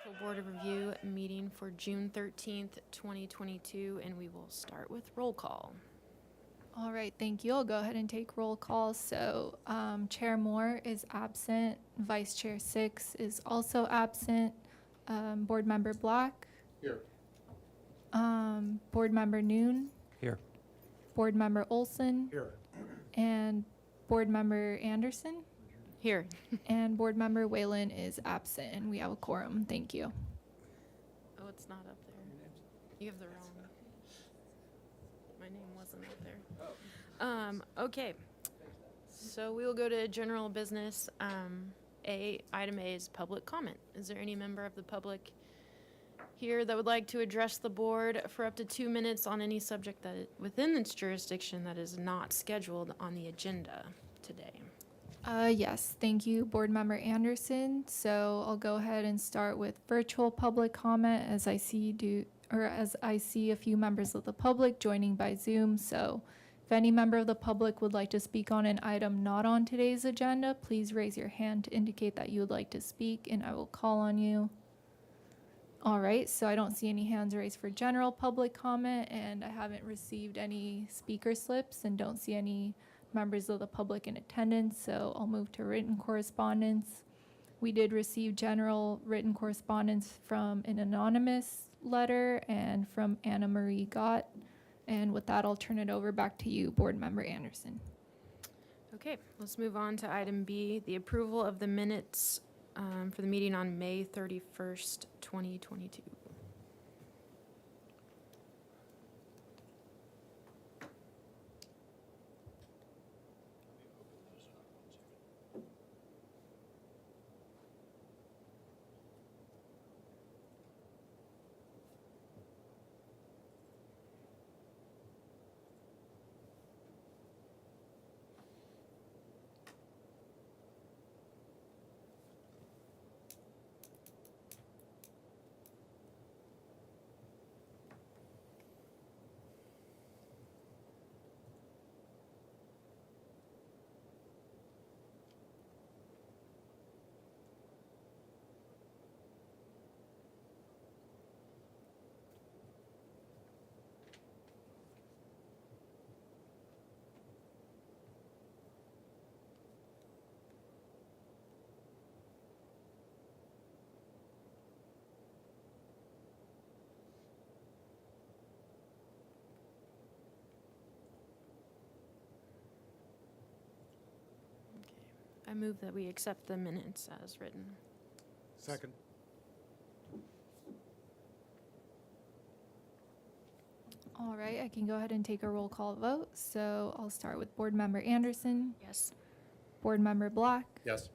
Full Board of Review meeting for June 13th, 2022, and we will start with roll call. All right, thank you. I'll go ahead and take roll call. So Chair Moore is absent. Vice Chair Six is also absent. Board Member Black. Here. Board Member Noon. Here. Board Member Olson. Here. And Board Member Anderson. Here. And Board Member Whalen is absent, and we have a quorum. Thank you. Oh, it's not up there. You have the wrong. My name wasn't up there. Okay. So we will go to general business. Item A is public comment. Is there any member of the public here that would like to address the board for up to 2 minutes on any subject that within its jurisdiction that is not scheduled on the agenda today? Yes, thank you, Board Member Anderson. So I'll go ahead and start with virtual public comment as I see a few members of the public joining by Zoom. So if any member of the public would like to speak on an item not on today's agenda, please raise your hand to indicate that you would like to speak, and I will call on you. All right, so I don't see any hands raised for general public comment, and I haven't received any speaker slips and don't see any members of the public in attendance, so I'll move to written correspondence. We did receive general written correspondence from an anonymous letter and from Anna Marie Gott. And with that, I'll turn it over back to you, Board Member Anderson. Okay, let's move on to item B, the approval of the minutes for the meeting on May 31st, 2022. I move that we accept the minutes as written. Second. All right, I can go ahead and take a roll call vote. So I'll start with Board Member Anderson, Yes. Board Member Black, Yes.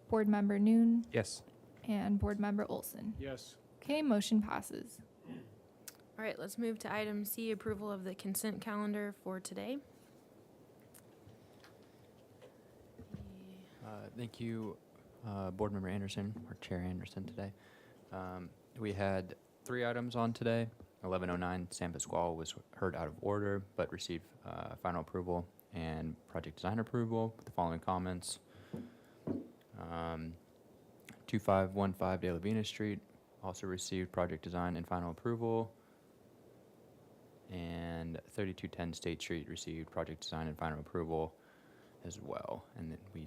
Board Member Noon, Yes. and Board Member Olson. Yes. Okay, motion passes. All right, let's move to item C, approval of the consent calendar for today. Thank you, Board Member Anderson, or Chair Anderson today. We had 3 items on today. 1109 San Pasquale was heard out of order, but received final approval and project design approval with the following comments. 2515 De La Vina Street also received project design and final approval. And 3210 State Street received project design and final approval as well. And then we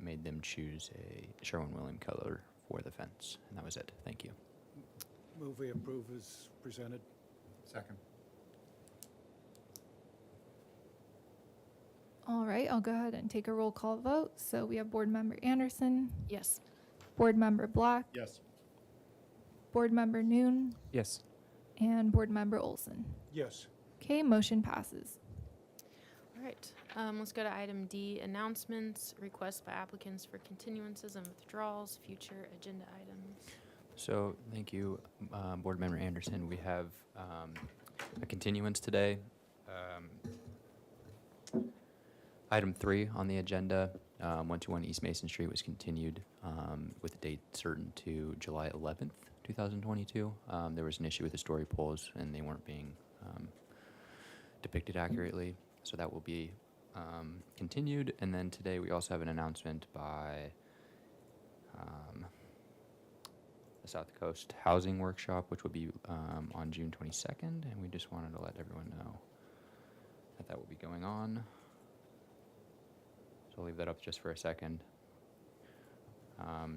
made them choose a Sherwin-Williams color for the fence. And that was it. Thank you. Move we approve as presented. Second. All right, I'll go ahead and take a roll call vote. So we have Board Member Anderson, Yes. Board Member Black, Yes. Board Member Noon, Yes. and Board Member Olson. Yes. Okay, motion passes. All right, let's go to item D, announcements, requests by applicants for continuances and withdrawals, future agenda items. So, thank you, Board Member Anderson. We have a continuance today. Item 3 on the agenda, 121 East Mason Street was continued with a date certain to July 11th, 2022. There was an issue with the story poles, and they weren't being depicted accurately, so that will be continued. And then today we also have an announcement by the South Coast Housing Workshop, which will be on June 22nd, and we just wanted to let everyone know that that will be going on. So I'll leave that up just for a second.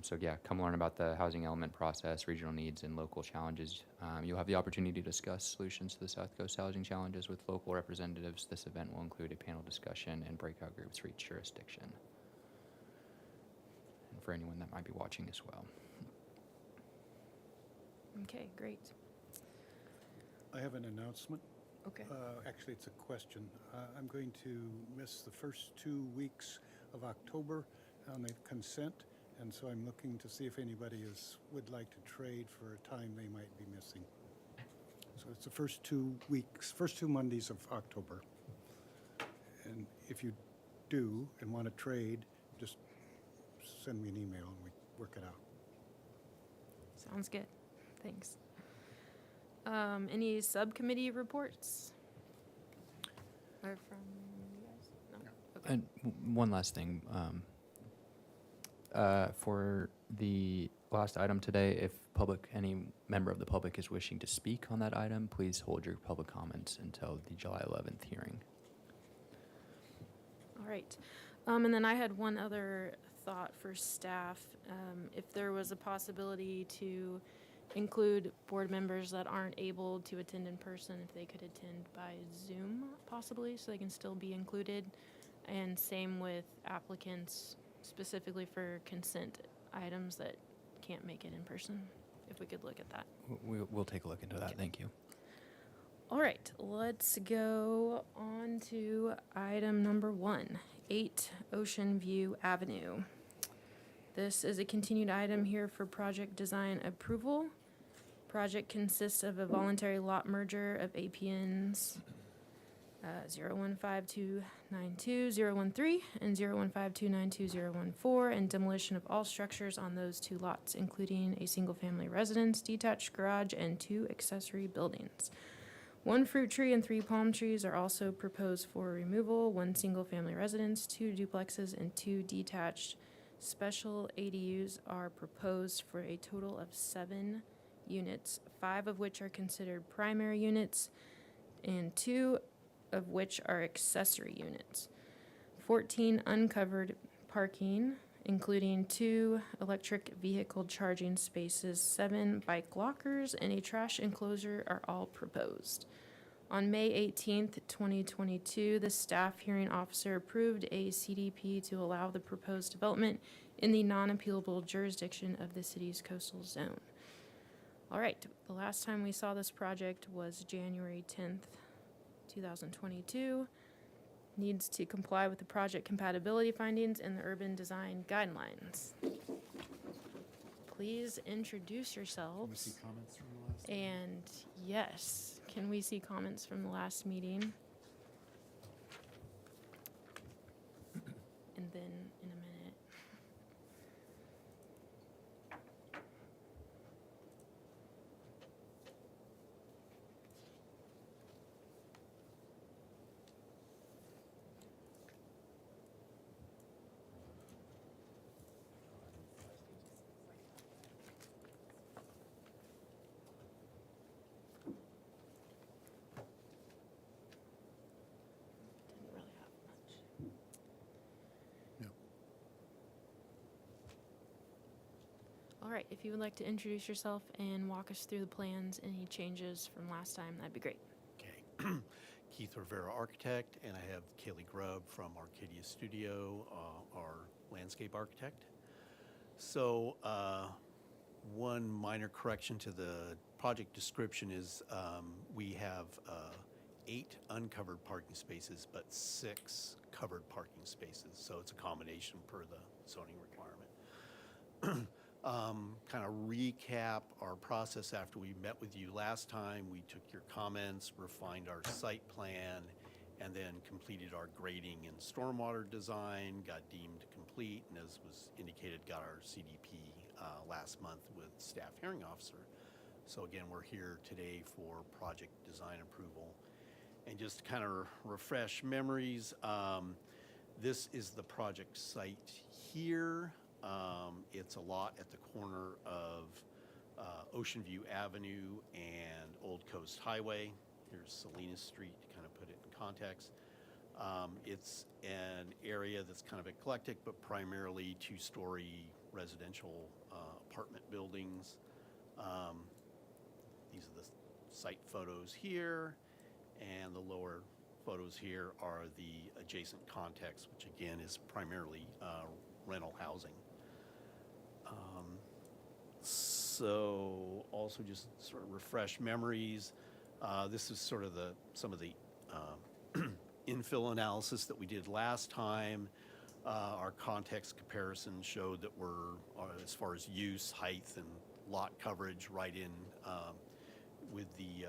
So yeah, come learn about the housing element process, regional needs, and local challenges. You'll have the opportunity to discuss solutions to the South Coast housing challenges with local representatives. This event will include a panel discussion and breakout groups for each jurisdiction, and for anyone that might be watching as well. Okay, great. I have an announcement. Okay. Actually, it's a question. I'm going to miss the first 2 weeks of October on the consent, and so I'm looking to see if anybody would like to trade for a time they might be missing. So it's the first 2 weeks, first 2 Mondays of October. And if you do and want to trade, just send me an email and we work it out. Sounds good. Thanks. Any subcommittee reports? Or from you guys? No? Okay. And one last thing. For the last item today, if any member of the public is wishing to speak on that item, please hold your public comments until the July 11th hearing. All right. And then I had one other thought for staff. If there was a possibility to include board members that aren't able to attend in person, if they could attend by Zoom possibly, so they can still be included. And same with applicants specifically for consent items that can't make it in person, if we could look at that. We'll take a look into that. Okay. Thank you. All right, let's go on to item number 1, 8 Ocean View Avenue. This is a continued item here for project design approval. Project consists of a voluntary lot merger of APNs 015292013 and 015292014, and demolition of all structures on those 2 lots, including a single-family residence, detached garage, and 2 accessory buildings. 1 fruit tree and 3 palm trees are also proposed for removal. 1 single-family residence, 2 duplexes, and 2 detached special ADUs are proposed for a total of 7 units, 5 of which are considered primary units, and 2 of which are accessory units. 14 uncovered parking, including 2 electric vehicle charging spaces, 7 bike lockers, and a trash enclosure are all proposed. On May 18th, 2022, the staff hearing officer approved a CDP to allow the proposed development in the non-appealable jurisdiction of the city's coastal zone. All right, the last time we saw this project was January 10th, 2022. Needs to comply with the project compatibility findings and the urban design guidelines. Please introduce Can we see yourselves. comments from the last? And yes, can we see comments from the last meeting? And then in a minute. Didn't really have much. No. All right, if you would like to introduce yourself and walk us through the plans, any changes from last time, that'd be great. Okay. Keith Rivera, architect, and I have Kaylee Grubb from Arcadia Studio, our landscape architect. So, one minor correction to the project description is we have 8 uncovered parking spaces, but 6 covered parking spaces. So it's a combination per the zoning requirement. Kind of recap our process after we met with you last time. We took your comments, refined our site plan, and then completed our grading and stormwater design, got deemed complete, and as was indicated, got our CDP last month with staff hearing officer. So again, we're here today for project design approval. And just to kind of refresh memories, this is the project site here. It's a lot at the corner of Ocean View Avenue and Old Coast Highway. Here's Salinas Street to kind of put it in context. It's an area that's kind of eclectic, but primarily two-story residential apartment buildings. These are the site photos here, and the lower photos here are the adjacent context, which again is primarily rental housing. So also just sort of refresh memories. This is sort of some of the infill analysis that we did last time. Our context comparison showed that we're, as far as use, height, and lot coverage, right in with the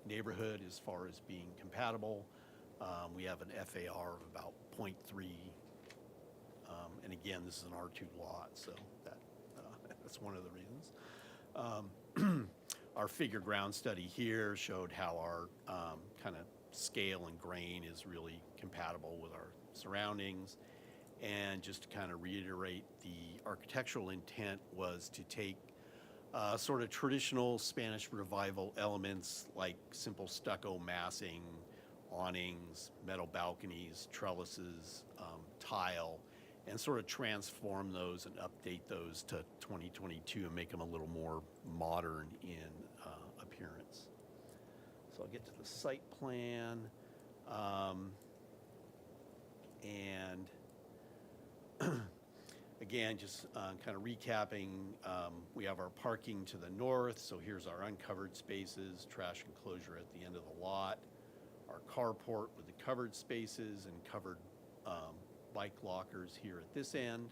neighborhood as far as being compatible. We have an FAR of about 0.3. And again, this is an R2 lot, so that's one of the reasons. Our figure ground study here showed how our kind of scale and grain is really compatible with our surroundings. And just to kind of reiterate, the architectural intent was to take sort of traditional Spanish Revival elements like simple stucco massing, awnings, metal balconies, trellises, tile, and sort of transform those and update those to 2022 and make them a little more modern in appearance. So I'll get to the site plan. And again, just kind of recapping, we have our parking to the north. So here's our uncovered spaces, trash enclosure at the end of the lot, our carport with the covered spaces and covered bike lockers here at this end.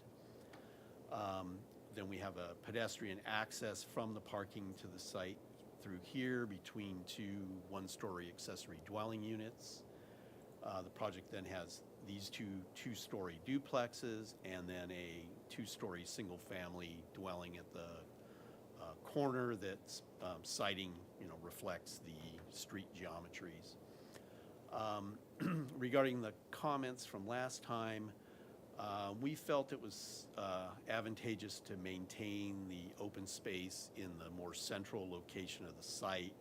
Then we have a pedestrian access from the parking to the site through here between two one-story accessory dwelling units. The project then has these two-story duplexes and then a two-story single-family dwelling at the corner that's siting, reflects the street geometries. Regarding the comments from last time, we felt it was advantageous to maintain the open space in the more central location of the site,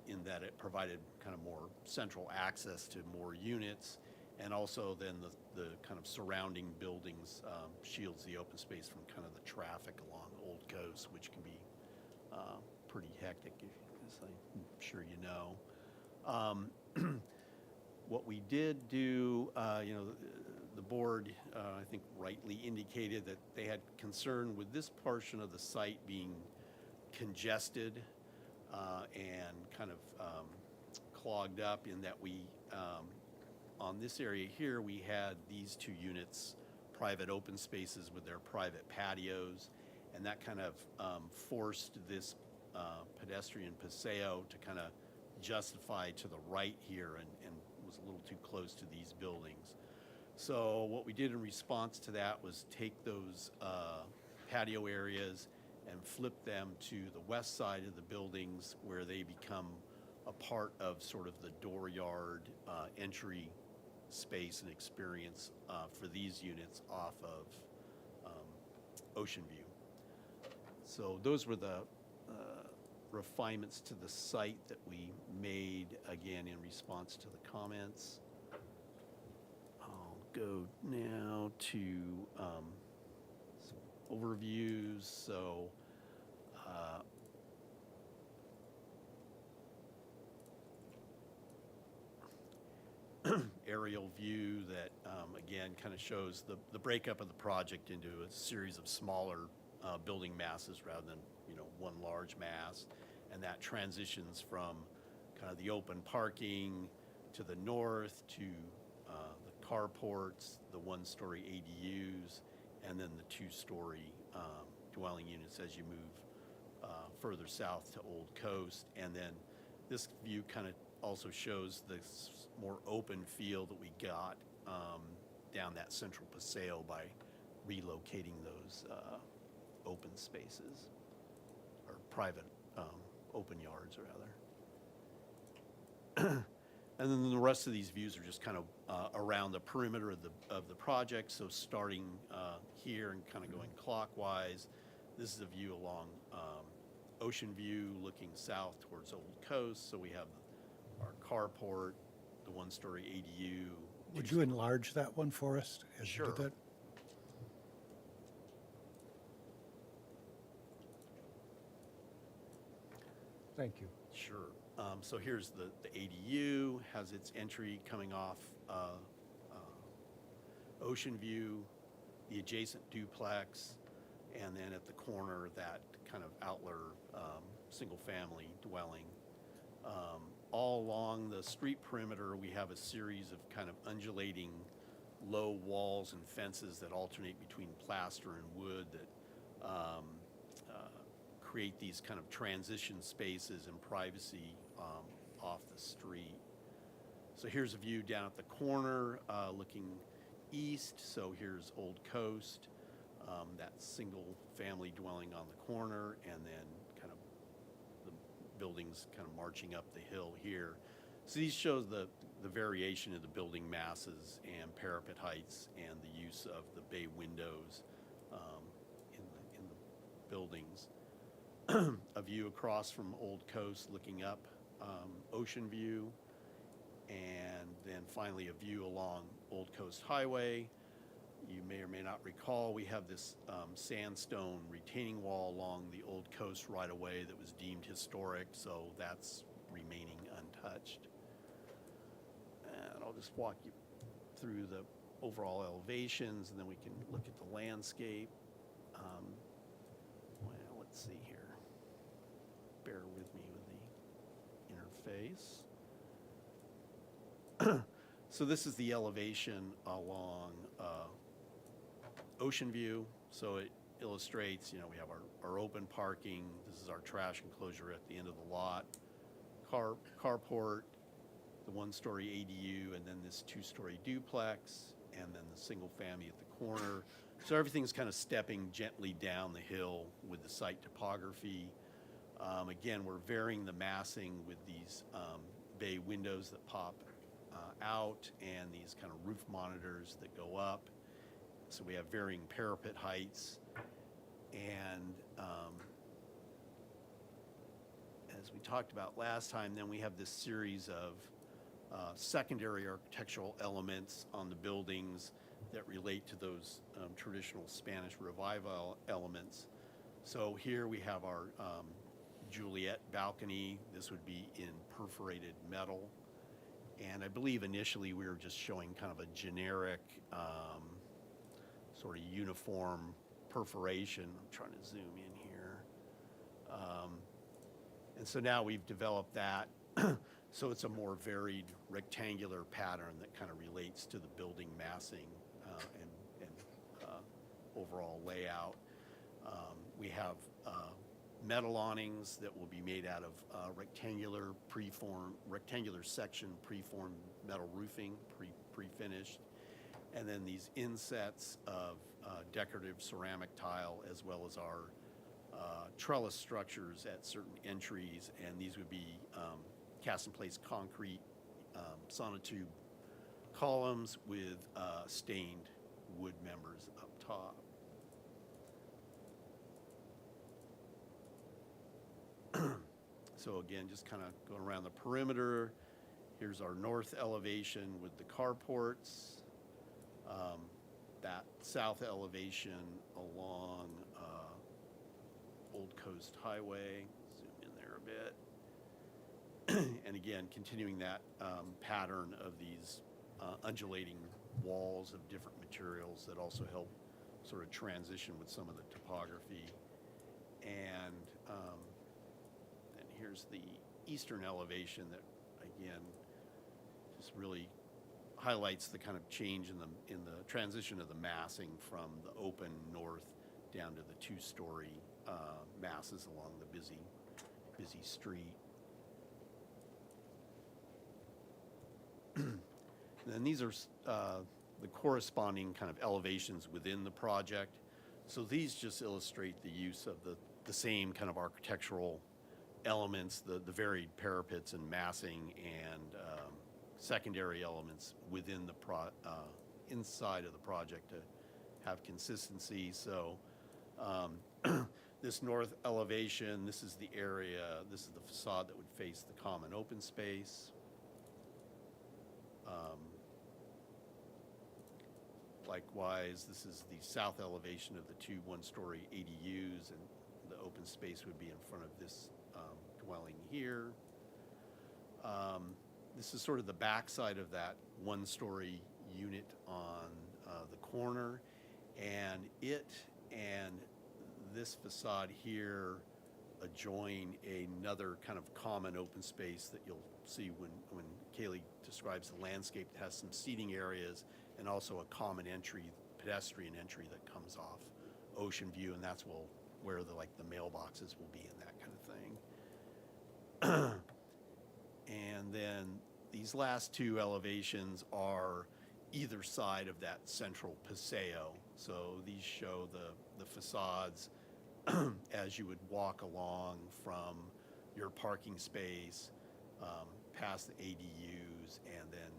in that it provided kind of more central access to more units, and also then the kind of surrounding buildings shields the open space from kind of the traffic along Old Coast, which can be pretty hectic, as I'm sure you know. What we did do, the board, I think rightly indicated that they had concern with this portion of the site being congested and kind of clogged up, in that we, on this area here, we had these two units, private open spaces with their private patios, and that kind of forced this pedestrian paseo to kind of justify to the right here and was a little too close to these buildings. So what we did in response to that was take those patio areas and flip them to the west side of the buildings, where they become a part of sort of the dooryard entry space and experience for these units off of Ocean View. So those were the refinements to the site that we made, again, in response to the comments. I'll go now to some overviews. So aerial view that, again, kind of shows the breakup of the project into a series of smaller building masses rather than, one large mass. And that transitions from kind of the open parking to the north to the carports, the one-story ADUs, and then the two-story dwelling units as you move further south to Old Coast. And then this view kind of also shows this more open feel that we got down that central paseo by relocating those open spaces, or private open yards, rather. And then the rest of these views are just kind of around the perimeter of the project. So starting here and kind of going clockwise, This is a view along Ocean View looking south towards Old Coast. So we have our carport, the one-story ADU. Would you enlarge that one for us as you did Sure. that? Thank you. Sure. So here's the ADU, has its entry coming off Ocean View, the adjacent duplex, and then at the corner, that kind of outler single-family dwelling. All along the street perimeter, we have a series of kind of undulating low walls and fences that alternate between plaster and wood that create these kind of transition spaces and privacy off the street. So here's a view down at the corner looking east. So here's Old Coast, that single family dwelling on the corner, and then kind of the buildings kind of marching up the hill here. So these shows the variation of the building masses and parapet heights and the use of the bay windows in the buildings. A view across from Old Coast looking up Ocean View, and then finally a view along Old Coast Highway. You may or may not recall, we have this sandstone retaining wall along the Old Coast right-of-way that was deemed historic, so that's remaining untouched. And I'll just walk you through the overall elevations, and then we can look at the landscape. Well, let's see here. Bear with me with the interface. So this is the elevation along Ocean View. So it illustrates, we have our open parking. This is our trash enclosure at the end of the lot. Carport, the one-story ADU, and then this two-story duplex, and then the single family at the corner. So everything's kind of stepping gently down the hill with the site topography. Again, we're varying the massing with these bay windows that pop out and these kind of roof monitors that go up. So we have varying parapet heights. And as we talked about last time, then we have this series of secondary architectural elements on the buildings that relate to those traditional Spanish Revival elements. So here we have our Juliet balcony. This would be in perforated metal. And I believe initially we were just showing kind of a generic sort of uniform perforation. I'm trying to zoom in here. And so now we've developed that. So it's a more varied rectangular pattern that kind of relates to the building massing and overall layout. We have metal awnings that will be made out of rectangular section preformed metal roofing, pre-finished, and then these insets of decorative ceramic tile, as well as our trellis structures at certain entries, and these would be cast-in-place concrete sonotube columns with stained wood members up top. So again, just kind of going around the perimeter. Here's our north elevation with the carports. That south elevation along Old Coast Highway. Zoom in there a bit. And again, continuing that pattern of these undulating walls of different materials that also help sort of transition with some of the topography. And then here's the eastern elevation that, again, just really highlights the kind of change in the transition of the massing from the open north down to the two-story masses along the busy street. And then these are the corresponding kind of elevations within the project. So these just illustrate the use of the same kind of architectural elements, the varied parapets and massing and secondary elements within the inside of the project to have consistency. So This north elevation, this is the area, this is the facade that would face the common open space. Likewise, this is the south elevation of the two one-story ADUs, and the open space would be in front of this dwelling here. This is sort of the backside of that one-story unit on the corner, and it and this facade here adjoin another kind of common open space that you'll see when Kaylee describes the landscape. It has some seating areas and also a common entry, pedestrian entry that comes off Ocean View, and that's where the mailboxes will be and that kind of thing. And then these last two elevations are either side of that central paseo. So these show the facades as you would walk along from your parking space, past the ADUs, and then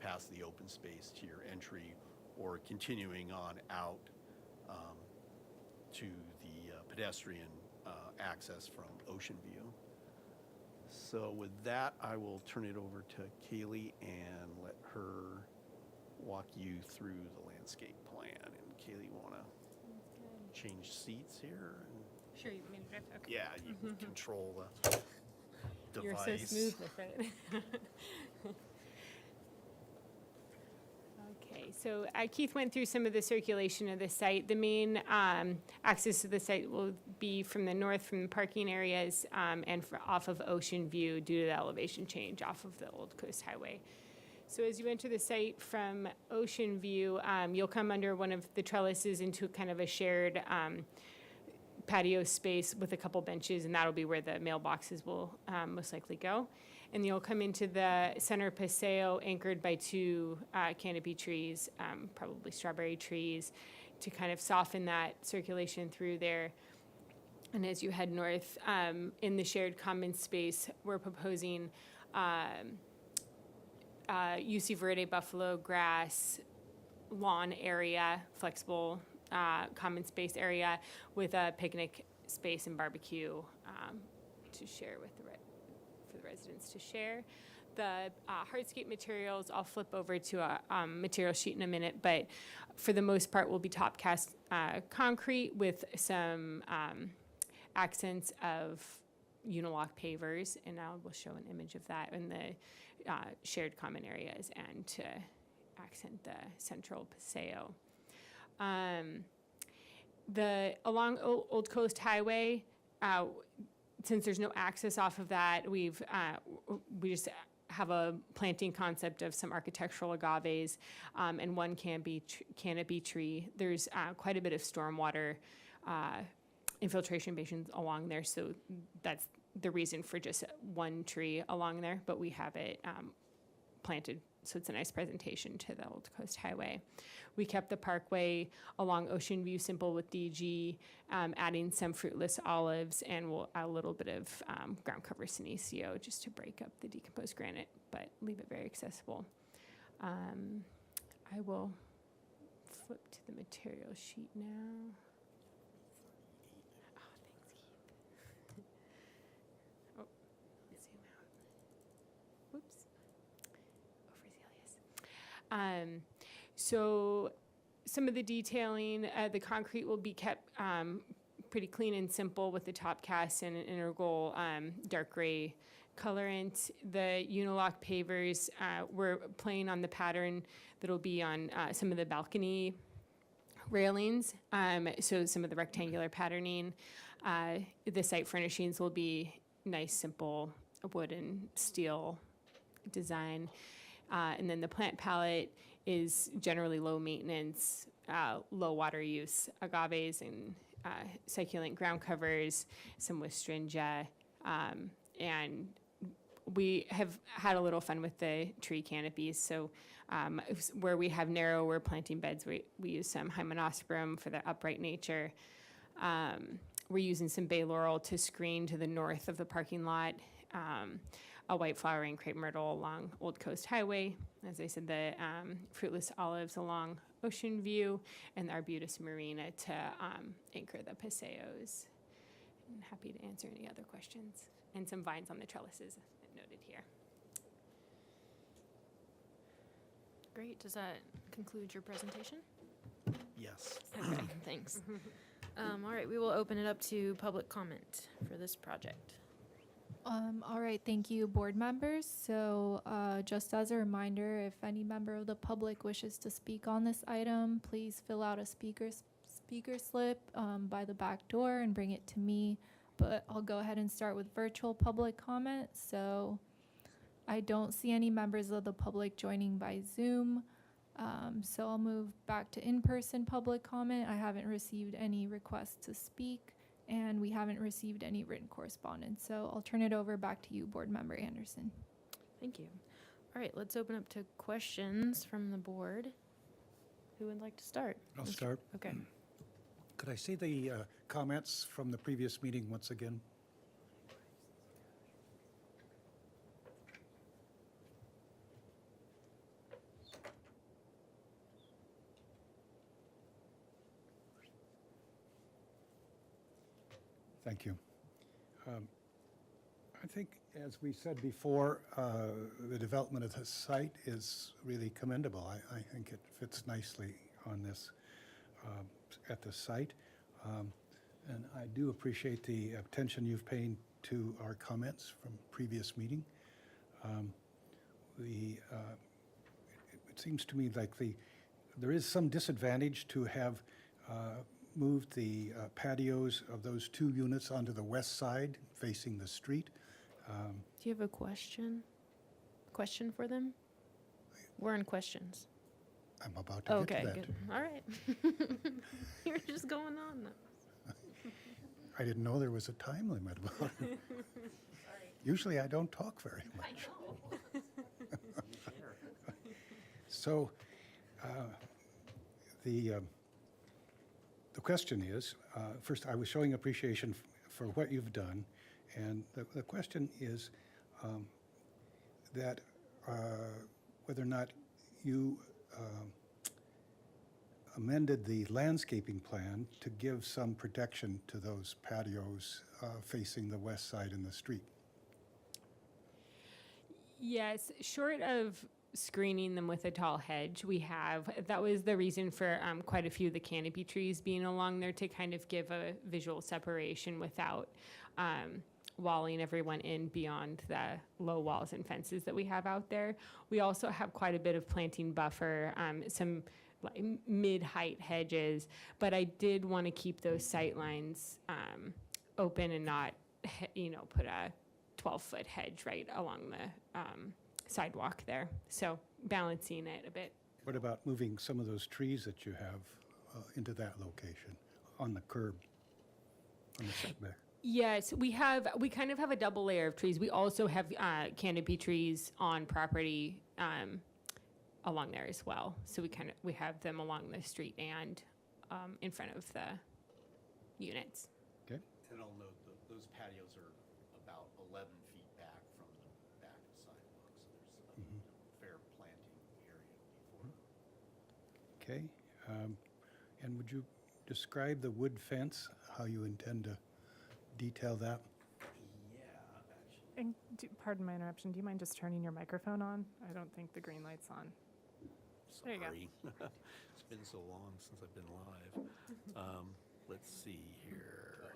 past the open space to your entry, or continuing on out to the pedestrian access from Ocean View. So with that, I will turn it over to Kaylee and let her walk you through the landscape plan. And Kaylee, want to change seats here? And Sure, you made it. Okay. yeah, you can control the device. You're so smooth with it. Okay, so Keith went through some of the circulation of the site. The main access to the site will be from the north, from the parking areas, and off of Ocean View due to the elevation change off of the Old Coast Highway. So as you enter the site from Ocean View, you'll come under one of the trellises into kind of a shared patio space with a couple benches, and that'll be where the mailboxes will most likely go. And you'll come into the center paseo anchored by two canopy trees, probably strawberry trees, to kind of soften that circulation through there. And as you head north, in the shared common space, we're proposing UC Verde buffalo grass lawn area, flexible common space area with a picnic space and barbecue to share with for the residents to share. The hardscape materials, I'll flip over to a material sheet in a minute, but for the most part will be top cast concrete with some accents of Unilock pavers, and I will show an image of that in the shared common areas and to accent the central paseo. Along Old Coast Highway, since there's no access off of that, we just have a planting concept of some architectural agaves and one canopy tree. There's quite a bit of stormwater infiltration basins along there, so that's the reason for just one tree along there, but we have it planted, so it's a nice presentation to the Old Coast Highway. We kept the parkway along Ocean View simple with DG, adding some fruitless olives, and we'll add a little bit of ground cover senecio just to break up the decomposed granite, but leave it very accessible. I will flip to the material sheet now. Oh, thanks, Keith. Oh, zoom out. Whoops. Overzealous. So some of the detailing, the concrete will be kept pretty clean and simple with the top cast and an integral dark gray colorant. The Unilock pavers, we're playing on the pattern that'll be on some of the balcony railings, so some of the rectangular patterning. The site furnishings will be nice, simple wood and steel design. And then the plant palette is generally low maintenance, low water use, agaves and succulent ground covers, some wistringia, and we have had a little fun with the tree canopies. So where we have narrower planting beds, we use some hymenosperm for the upright nature. We're using some bay laurel to screen to the north of the parking lot. a white flowering crepe myrtle along Old Coast Highway. As I said, the fruitless olives along Ocean View, and the Arbutus Marina to anchor the paseos. I'm happy to answer any other questions. And some vines on the trellises noted here. Great. Does that conclude your presentation? Yes. Okay, thanks. All right, we will open it up to public comment for this project. All right, thank you, board members. So just as a reminder, if any member of the public wishes to speak on this item, please fill out a speaker slip by the back door and bring it to me. But I'll go ahead and start with virtual public comment. So I don't see any members of the public joining by Zoom. So I'll move back to in-person public comment. I haven't received any requests to speak, and we haven't received any written correspondence. So I'll turn it over back to you, Board Member Anderson. Thank you. All right, let's open up to questions from the board. Who would like to start? I'll start. Okay. Could I see the comments from the previous meeting once again? Thank you. I think, as we said before, the development of the site is really commendable. I think it fits nicely on this, at the site. And I do appreciate the attention you've paid to our comments from previous meeting. It seems to me like there is some disadvantage to have moved the patios of those two units onto the west side facing the street. Do you have a question? Question for them? We're in questions. I'm about to get Okay, to that. good. All right. You're just going on. I didn't know there was a time limit about it. Usually I don't talk very much. So the question is, first, I was showing appreciation for what you've done, and the question is that whether or not you amended the landscaping plan to give some protection to those patios facing the west side and the street. Yes, short of screening them with a tall hedge, that was the reason for quite a few of the canopy trees being along there, to kind of give a visual separation without walling everyone in beyond the low walls and fences that we have out there. We also have quite a bit of planting buffer, some like mid-height hedges, but I did want to keep those sight lines open and not, put a 12-foot hedge right along the sidewalk there. So balancing it a bit. What about moving some of those trees that you have into that location on the curb, on the setback? Yes, we kind of have a double layer of trees. We also have canopy trees on property along there as well. So we have them along the street and in front of the units. Okay. And I'll note those patios are about 11 feet back from the back of the sidewalk, so there's a fair planting area before. Okay. And would you describe the wood fence, how you intend to detail that? Yeah, actually. And pardon my interruption, do you mind just turning your microphone on? I don't think the green light's on. There you go. Sorry. It's been so long since I've been live. Let's see here.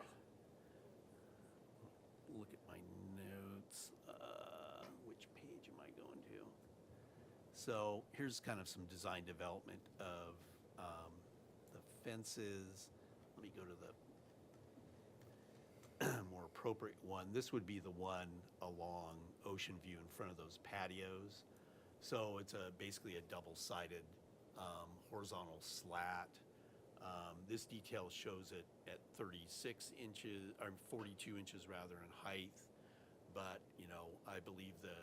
Look at my notes. Which page am I going to? So here's kind of some design development of the fences. Let me go to the more appropriate one. This would be the one along Ocean View in front of those patios. So it's basically a double-sided horizontal slat. This detail shows it at 36 inches, or 42 inches rather, in height. But, I believe the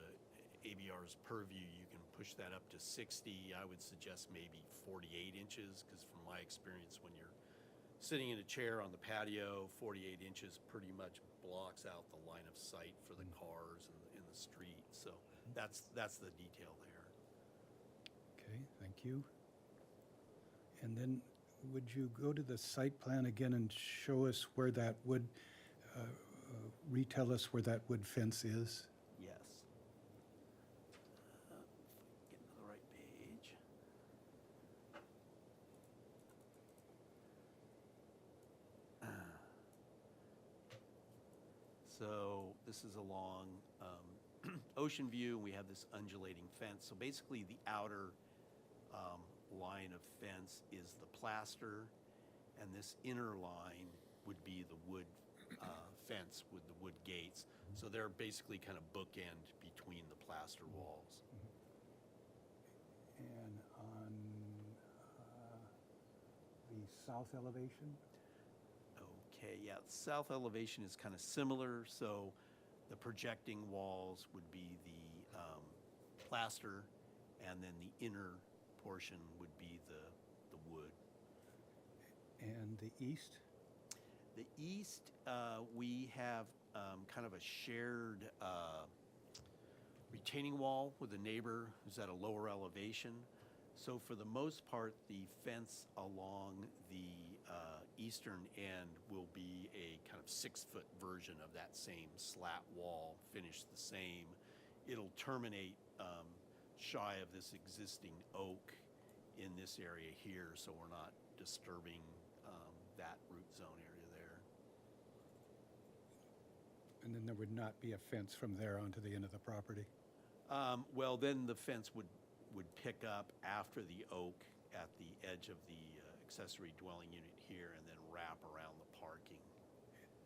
ABR's purview, you can push that up to 60. I would suggest maybe 48 inches, because from my experience, when you're sitting in a chair on the patio, 48 inches pretty much blocks out the line of sight for the cars and the street. So that's the detail there. Okay, thank you. And then would you go to the site plan again and show us where that wood, retell us where that wood fence is? Yes. Get to the right page. So this is along Ocean View, and we have this undulating fence. So basically, the outer line of fence is the plaster, and this inner line would be the wood fence with the wood gates. So they're basically kind of bookend between the plaster walls. And on the south elevation? Okay, yeah, south elevation is kind of similar, so the projecting walls would be the plaster, and then the inner portion would be the wood. And the east? The east, we have kind of a shared retaining wall with a neighbor who's at a lower elevation. So for the most part, the fence along the eastern end will be a kind of 6-foot version of that same slat wall, finished the same. It'll terminate shy of this existing oak in this area here, so we're not disturbing that root zone area there. And then there would not be a fence from there onto the end of the property? Well, then the fence would pick up after the oak at the edge of the accessory dwelling unit here and then wrap around the parking.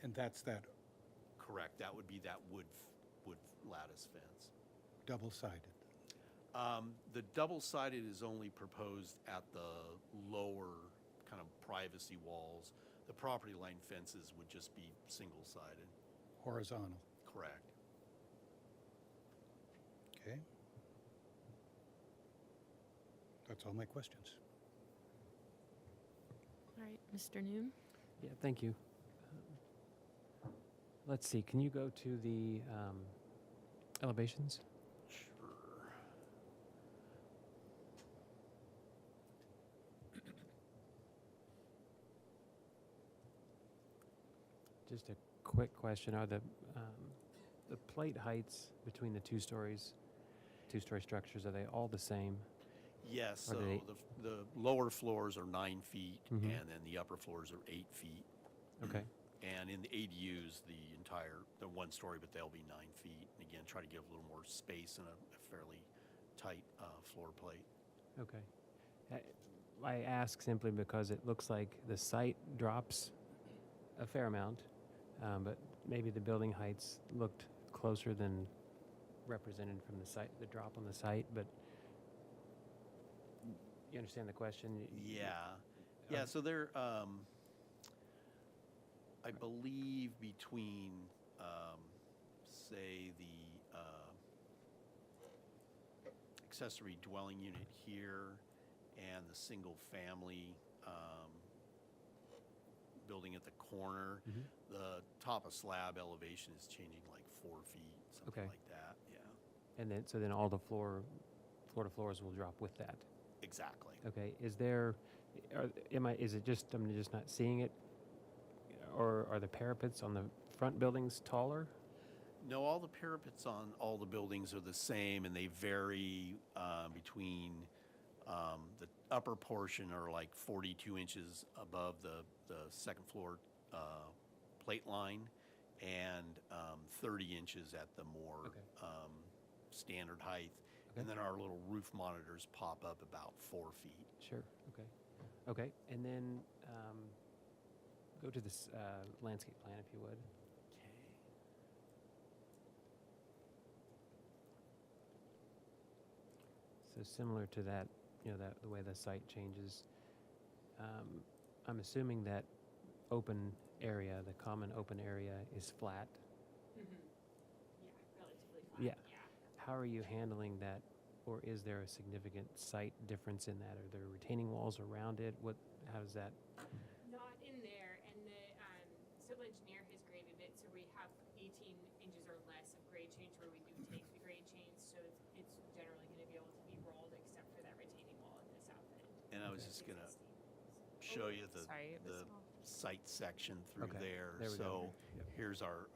And that's that Correct, that would be that wood lattice fence. double-sided? The double-sided is only proposed at the lower kind of privacy walls. The property line fences would just be single-sided. Horizontal? Correct. Okay. That's all my questions. All right, Mr. Noon? Yeah, thank you. Let's see, can you go to the elevations? Sure. Just a quick question, are the plate heights between the two-story structures, are they all the same? Yes, Are so they- the lower floors are 9 feet, Mhm. and then the upper floors are 8 feet. Okay, And in the ADUs, they're 1 story, but they'll be 9 feet. And again, try to give a little more space and a fairly tight floor plate. okay. I ask simply because it looks like the site drops a fair amount, but maybe the building heights looked closer than represented from the site, the drop on the site, but you understand the question? Yeah, yeah, so they're, I believe between, say, the accessory dwelling unit here and the single-family building at the corner, Mhm. the top of slab elevation is changing like 4 feet, something Okay. like that, yeah, And then, so then all the floor to floors will drop with that? exactly. Okay, is there, is it just, I'm just not seeing it? Or are the parapets on the front buildings taller? No, all the parapets on all the buildings are the same, and they vary between, the upper portion are like 42 inches above the second floor plate line, and 30 inches at the more Okay. standard height. Okay. And then our little roof monitors pop up about 4 feet. Sure, okay. Okay, and then go to this landscape plan if you would. Okay. So similar to that, the way the site changes, I'm assuming that open area, the common open area is flat. Yeah, relatively flat. Yeah. How are you handling that, or is there a significant site difference in that? Are there retaining walls around it? How does that? Not in there, and the civil engineer has graded it, so we have 18 inches or less of grade change change where we do take the grade change, so it's generally gonna be able to be rolled except for that retaining wall at the south end. And I was just gonna show you the, Sorry, it was the small. site section through Okay, there. there we go. So Yep. here's our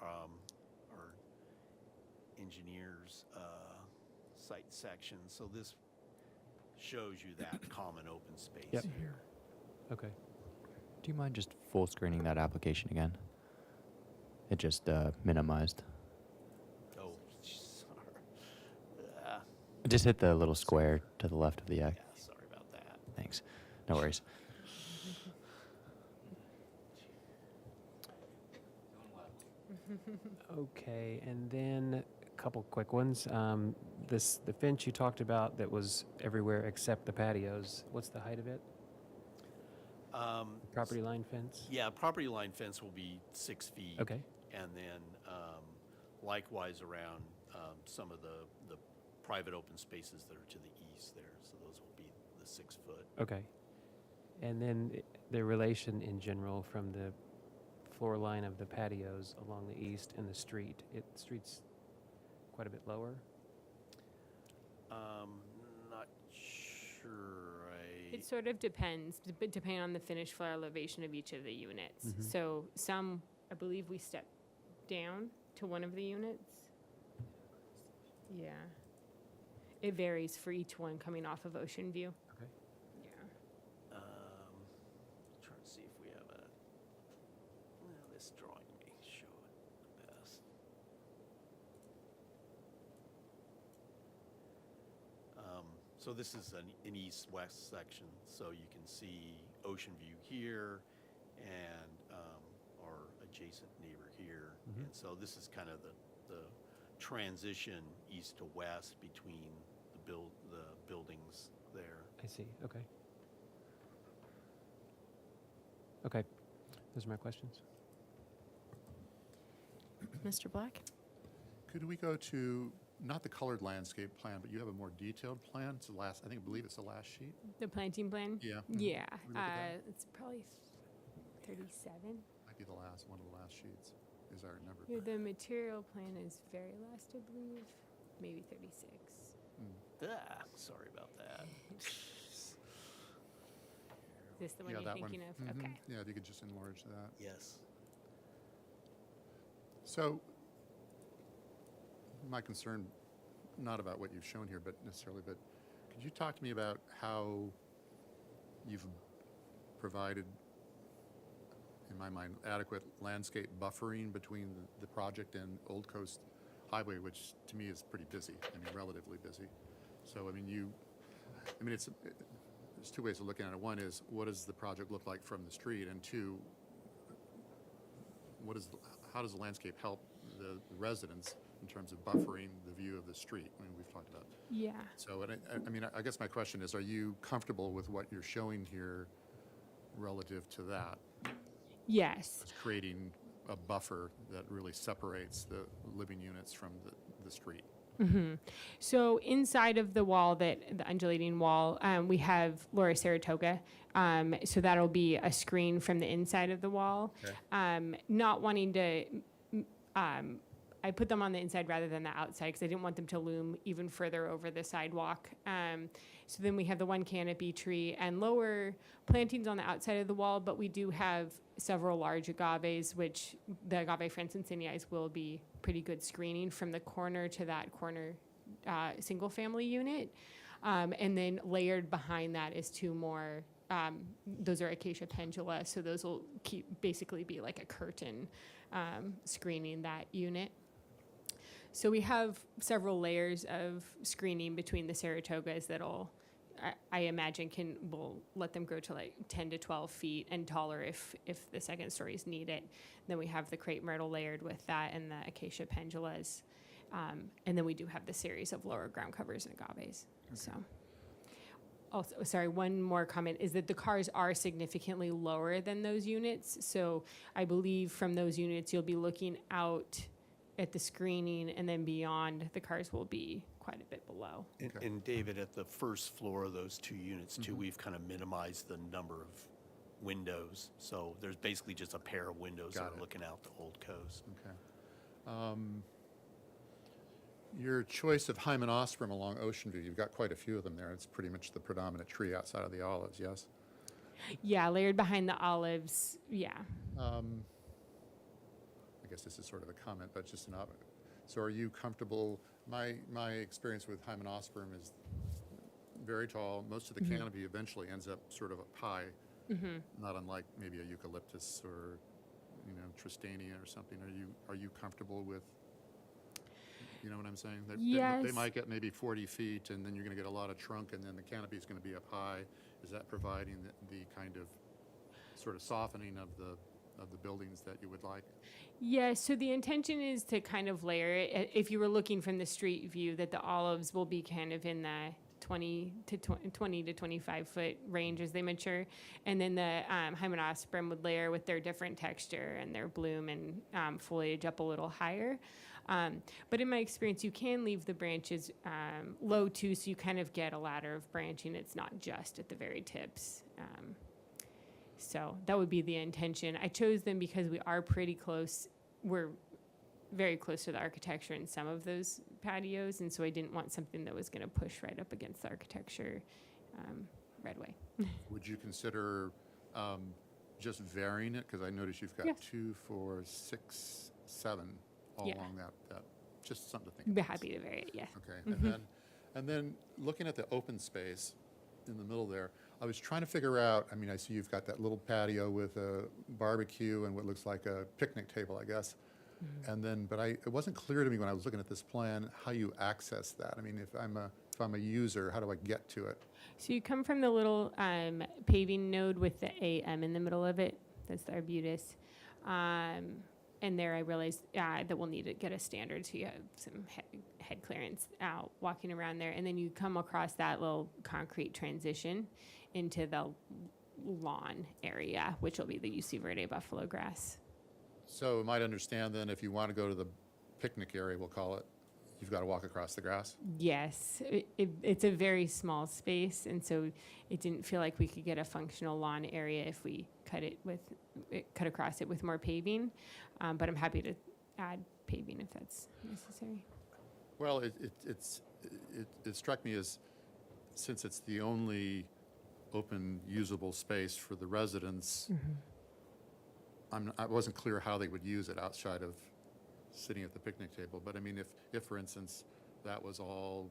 engineer's site section. So this shows you that common open space Yep. here. Okay. Do you mind just full screening that application again? It just minimized. Oh, sorry. Ah, Just hit the little square to the left of the yeah, X. sorry about that. Thanks. No worries. Okay, and then a couple quick ones. The fence you talked about that was everywhere except the patios. What's the height of it? Property line fence? Yeah, property line fence will be 6 feet. Okay. And then likewise around some of the private open spaces that are to the east there. So those will be the 6 foot. Okay. And then the relation in general from the floor line of the patios along the east and the street. Street's quite a bit lower. Not sure. It sort of depends, depending on the finished floor elevation of each of the units. So some, I believe we step down to one of the units. Yeah. It varies for each one coming off of Ocean View. Okay. Yeah. Trying to see if we have a. Well, this drawing may show it best. So this is an east-west section, so you can see Ocean View here and our adjacent neighbor here. Mhm. And so this is kind of the transition east to west between the buildings there. I see. Okay. Okay. Those are my questions. Mr. Black? Could we go to, not the colored landscape plan, but you have a more detailed plan? It's the last, I believe it's the last sheet? The planting plan? Yeah. Yeah. Can we look at It's probably 37. Might be the last, one of the last sheets, as I remember. Yeah, the material plan is very last, I believe. Maybe 36. Sorry about that. Is this the one Yeah, you're that one. thinking of? Mhm. Okay. Yeah, if you could just enlarge that. Yes. So, my concern, not about what you've shown here, but necessarily, but could you talk to me about how you've provided, in my mind, adequate landscape buffering between the project and Old Coast Highway, which to me is pretty busy, I mean, relatively busy. So, I mean, there's two ways of looking at it. One is, what does the project look like from the street? And two, how does the landscape help the residents in terms of buffering the view of the street? I mean, we've talked about. Yeah. So, I guess my question is, are you comfortable with what you're showing here relative to that? Yes. As creating a buffer that really separates the living units from the street? So inside of the wall, the undulating wall, we have Laura Saratoga. So that'll be a screen from the inside of the wall. Okay. Not wanting to, I put them on the inside rather than the outside because I didn't want them to loom even further over the sidewalk. So then we have the one canopy tree and lower plantings on the outside of the wall, but we do have several large agaves, which the agave francesinniais will be pretty good screening from the corner to that corner single-family unit. And then layered behind that is two more, those are acacia pendula, so those will basically be like a curtain screening that unit. So we have several layers of screening between the Saratogas that'll, I imagine, will let them grow to like 10 to 12 feet and taller if the second stories need it. Then we have the crepe myrtle layered with that and the acacia pendulas. And then we do have the series of lower ground covers and agaves. So, also, sorry, one more comment is that the cars are significantly lower than those units. So I believe from those units, you'll be looking out at the screening, and then beyond, the cars will be quite a bit below. Okay. And David, at the first floor of those two units too, we've kind of minimized the number of windows. So there's basically just a pair of windows that Got are it. looking out the Old Coast. Okay. Your choice of hymenosperm along Ocean View, you've got quite a few of them there. It's pretty much the predominant tree outside of the olives, yes? Yeah, layered behind the olives. Yeah. I guess this is sort of a comment, but just an so are you comfortable? My experience with hymenosperm is very tall. Most of the canopy eventually ends up sort of a pie, not unlike maybe a eucalyptus or, Tristania or something. Are you comfortable with? You know what I'm saying? They Yes. might get maybe 40 feet, and then you're going to get a lot of trunk, and then the canopy is going to be up high. Is that providing the kind of sort of softening of the buildings that you would like? Yeah, so the intention is to kind of layer it. If you were looking from the street view, that the olives will be kind of in the 20 to 25 foot range as they mature. And then the hymenosperm would layer with their different texture and their bloom and foliage up a little higher. But in my experience, you can leave the branches low too, so you kind of get a ladder of branching. It's not just at the very tips. So that would be the intention. I chose them because we are pretty close. We're very close to the architecture in some of those patios, and so I didn't want something that was going to push right up against the architecture right away. Would you consider just varying it? Because I noticed you've got Yes. 2, 4, 6, 7 all Yeah. along that. Just something to think I'd be about. happy to vary it, yeah. Okay, and then looking at the open space in the middle there, I was trying to figure out. I mean, I see you've got that little patio with a barbecue and what looks like a picnic table, I guess. And then, but it wasn't clear to me when I was looking at this plan how you access that. I mean, if I'm a user, how do I get to it? So you come from the little paving node with the AM in the middle of it. That's the arbutus. And there I realized that we'll need to get a standard, so you have some head clearance out walking around there. And then you come across that little concrete transition into the lawn area, which will be the UC Verde buffalo grass. So I might understand then if you want to go to the picnic area, we'll call it, you've got to walk across the grass? Yes, it's a very small space, and so it didn't feel like we could get a functional lawn area if we cut across it with more paving. But I'm happy to add paving if that's necessary. Well, it struck me as, since it's the only open usable space for the residents, I wasn't clear how they would use it outside of sitting at the picnic table. But I mean, if for instance, that was all,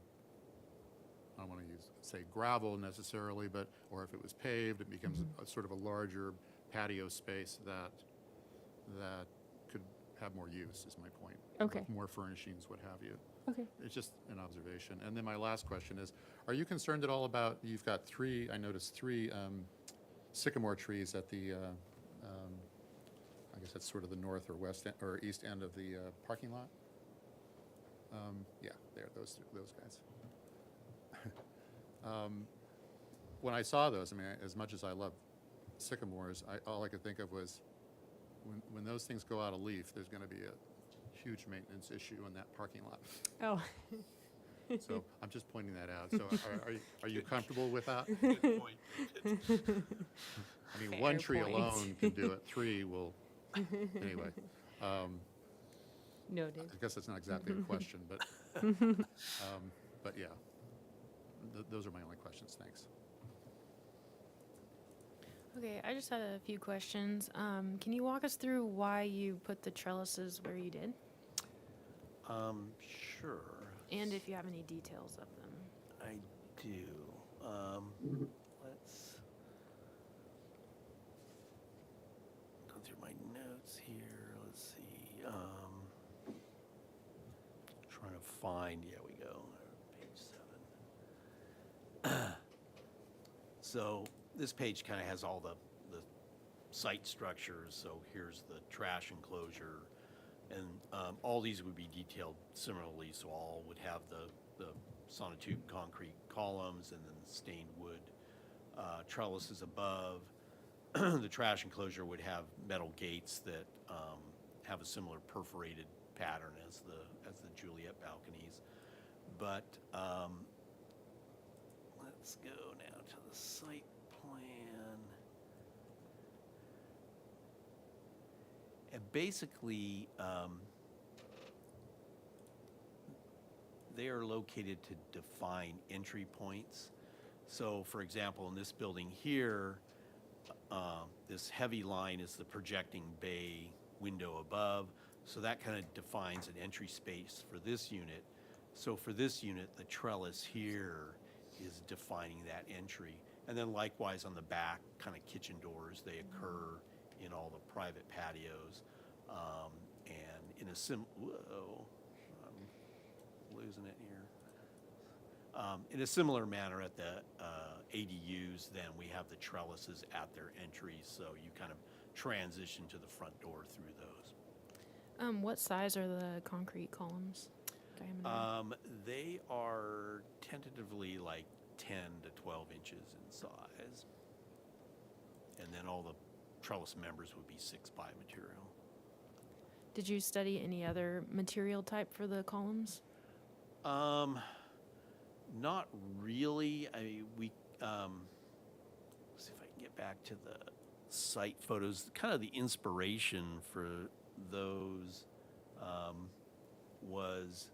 I don't want to say gravel necessarily, or if it was paved, it becomes a sort of a larger patio space that could have more use, is my point. Okay. More furnishings, what have you. Okay. It's just an observation. And then my last question is, are you concerned at all about, you've got I noticed three sycamore trees at the, I guess that's sort of the north or west or east end of the parking lot? Yeah, there, those guys. When I saw those, I mean, as much as I love sycamores, all I could think of was, when those things go out of leaf, there's going to be a huge maintenance issue in that parking lot. Oh. So I'm just pointing that out. So are you comfortable with that? Good point. I mean, one Fair tree point. alone can do it. 3 will, anyway. Noted. I guess that's not exactly a question, but yeah. Those are my only questions. Thanks. Okay, I just had a few questions. Can you walk us through why you put the trellises where you did? Sure. And if you have any details of them. I do. Let's go through my notes here. Let's see. Trying to find. Yeah, we go. Page 7. So this page kind of has all the site structures. So here's the trash enclosure, and all these would be detailed similarly. So all would have the sonotube concrete columns and then stained wood trellises above. The trash enclosure would have metal gates that have a similar perforated pattern as the Juliet balconies. But let's go now to the site plan. And basically, they are located to define entry points. So, for example, in this building here, this heavy line is the projecting bay window above. So that kind of defines an entry space for this unit. So for this unit, the trellis here is defining that entry. And then likewise on the back, kind of kitchen doors, they occur in all the private patios. And in a whoa, I'm losing it here. In a similar manner at the ADUs, then we have the trellises at their entries, so you kind of transition to the front door through those. What size are the concrete columns? Diameter? They are tentatively like 10 to 12 inches in size. And then all the trellis members would be 6x material. Did you study any other material type for the columns? Not really. We see if I can get back to the site photos. Kind of the inspiration for those was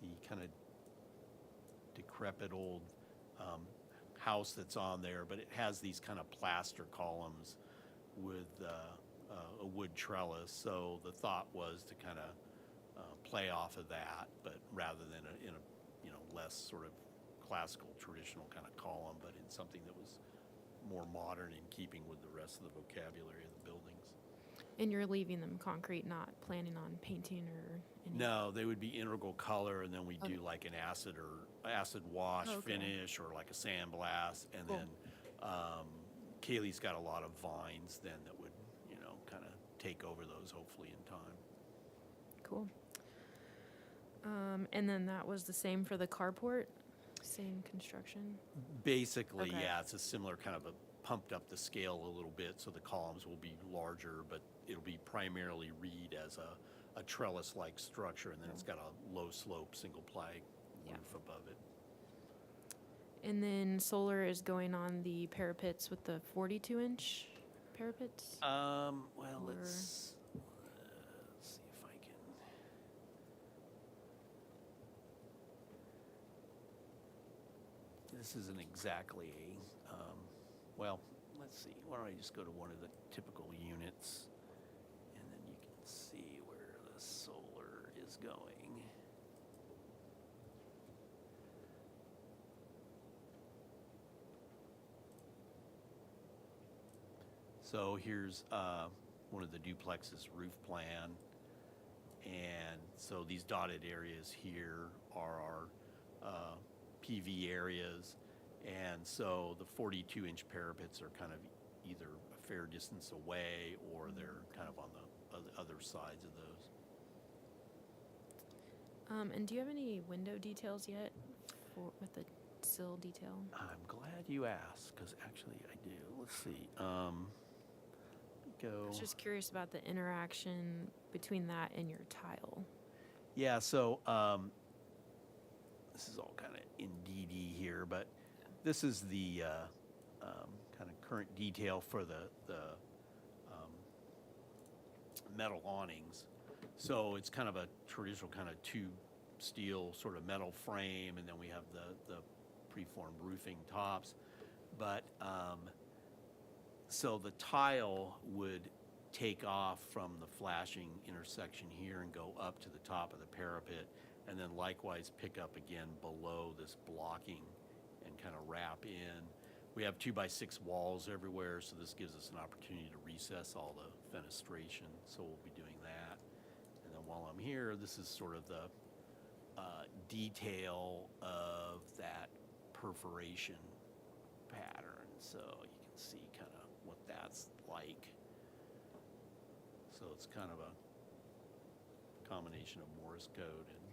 the kind of decrepit old house that's on there, but it has these kind of plaster columns with a wood trellis. So the thought was to kind of play off of that, but rather than in a less sort of classical traditional kind of column, but in something that was more modern in keeping with the rest of the vocabulary of the buildings. And you're leaving them concrete, not planning on painting or any? No, they would be integral color, and then we Okay. do like an acid wash Okay. finish or like a sandblast, and Cool. then Kaylee's got a lot of vines then that would kind of take over those hopefully in time. Cool. And then that was the same for the carport? Same construction? Basically, Okay. yeah, it's a similar kind of a pumped up the scale a little bit, so the columns will be larger, but it'll be primarily reed as a trellis-like structure, and then it's got a low slope, single ply Yeah. roof above it. And then solar is going on the parapets with the 42-inch parapets? Well, Or- let's see if I can. This isn't exactly a, well, let's see. Why don't I just go to one of the typical units, and then you can see where the solar is going. So here's one of the duplex's roof plan. And so these dotted areas here are our PV areas. And so the 42-inch parapets are kind of either a fair distance away or they're kind of on the other sides of those. And do you have any window details yet with the sill detail? I'm glad you asked, because actually I do. Let's see. I Go. was just curious about the interaction between that and your tile. Yeah, so this is all kind of in DD here, but this is the kind of current detail for the metal awnings. So it's kind of a traditional kind of tube steel sort of metal frame, and then we have the preformed roofing tops. But so the tile would take off from the flashing intersection here and go up to the top of the parapet, and then likewise pick up again below this blocking and kind of wrap in. We have 2x6 walls everywhere, so this gives us an opportunity to recess all the fenestration, so we'll be doing that. And then while I'm here, this is sort of the detail of that perforation pattern, so you can see kind of what that's like. So it's kind of a combination of Morse code and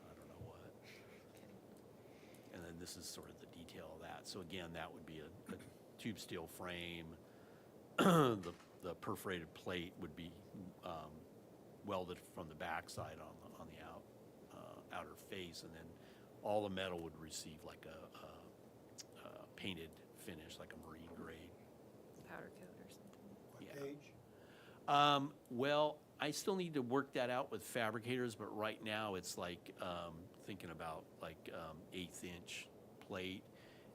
I don't know what. And then this is sort of the detail of that. So again, that would be a tube steel frame. The perforated plate would be welded from the backside on the outer face, and then all the metal would receive like a painted finish, like a marine grade. Powder coat or something? What Yeah. age? Well, I still need to work that out with fabricators, but right now it's like, thinking about like, 1/8" plate.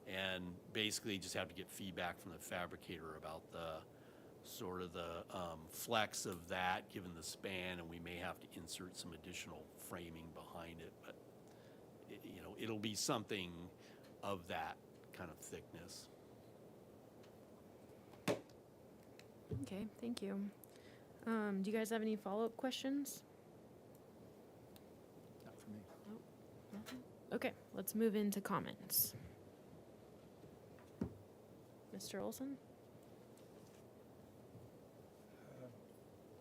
And basically just have to get feedback from the fabricator about the, sort of the, flex of that, given the span, and we may have to insert some additional framing behind it, but, you know, it'll be something of that kind of thickness. Okay, thank you. Do you guys have any follow-up questions? Not for me. Nothing? Okay, let's move into comments. Mr. Olson?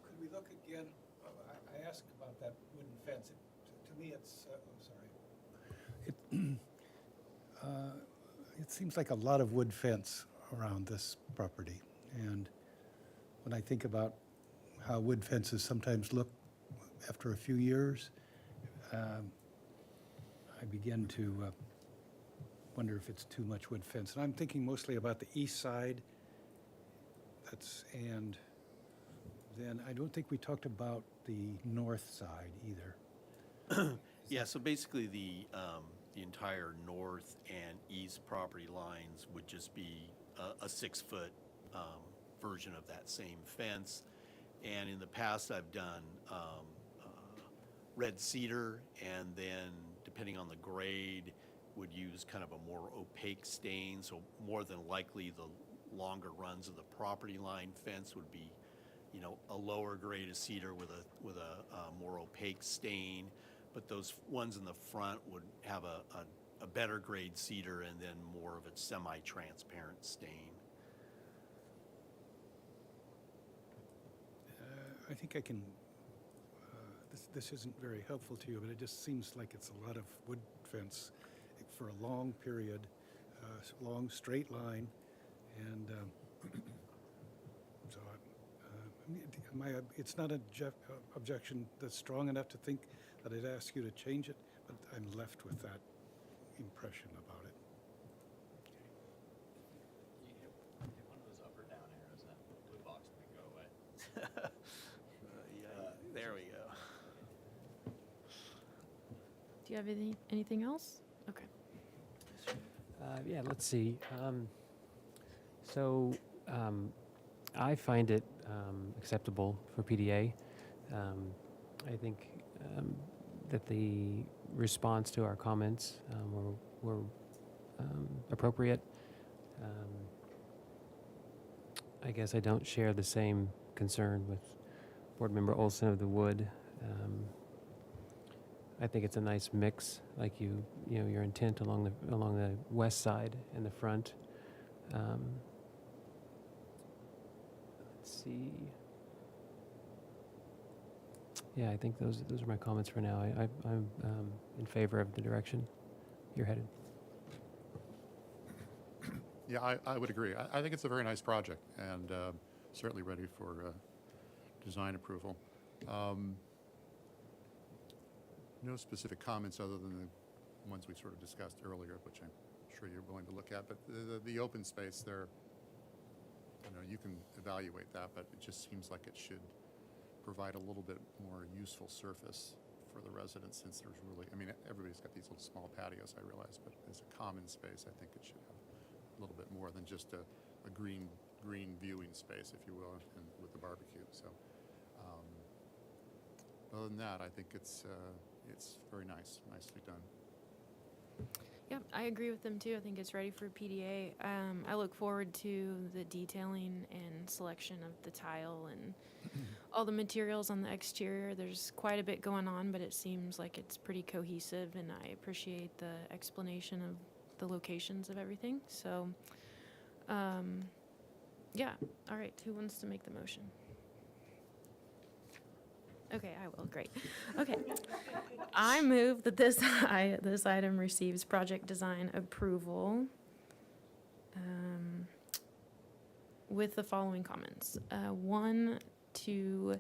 Could we look again, I asked about that wooden fence. To me, it's, it seems like a lot of wood fence around this property. And when I think about how wood fences sometimes look after a few years, I begin to wonder if it's too much wood fence. And I'm thinking mostly about the east side. And then I don't think we talked about the north side either. Yeah, so basically the entire north and east property lines would just be a 6-foot version of that same fence. And in the past, I've done red cedar, and then depending on the grade, would use kind of a more opaque stain. So more than likely, the longer runs of the property line fence would be, you know, a lower grade of cedar with a more opaque stain. But those ones in the front would have a better grade cedar and then more of a semi-transparent stain. I think I can, this isn't very helpful to you, but it just seems like it's a lot of wood fence for a long period, long straight line, and so it's not an objection that's strong enough to think that I'd ask you to change it, but I'm left with that impression about it. You hit one of those up or down arrows, that blue box might go away. Yeah, there we go. Do you have anything else? Okay. Yeah, let's see. I find it acceptable for PDA. I think that the response to our comments were appropriate. I guess I don't share the same concern with Board Member Olson of the wood. I think it's a nice mix, like you know, your intent along the west side and the front. Let's see. Yeah, I think those are my comments for now. I'm in favor of the direction you're headed. Yeah, I would agree. I think it's a very nice project and certainly ready for design approval. No specific comments other than the ones we sort of discussed earlier, which I'm sure you're willing to look at. But the open space there, you know, you can evaluate that, but it just seems like it should provide a little bit more useful surface for the residents, since there's really, I mean, everybody's got these little small patios, I realize, but as a common space, I think it should have a little bit more than just a green viewing space, if you will, and with the barbecue. So other than that, I think it's very nice, nicely done. Yeah, I agree with them too. I think it's ready for PDA. I look forward to the detailing and selection of the tile and all the materials on the exterior. There's quite a bit going on, but it seems like it's pretty cohesive, and I appreciate the explanation of the locations of everything. So, yeah. All right, who wants to make the motion? Okay, I will. Great. Okay. I move that this item receives project design approval with the following comments. One, to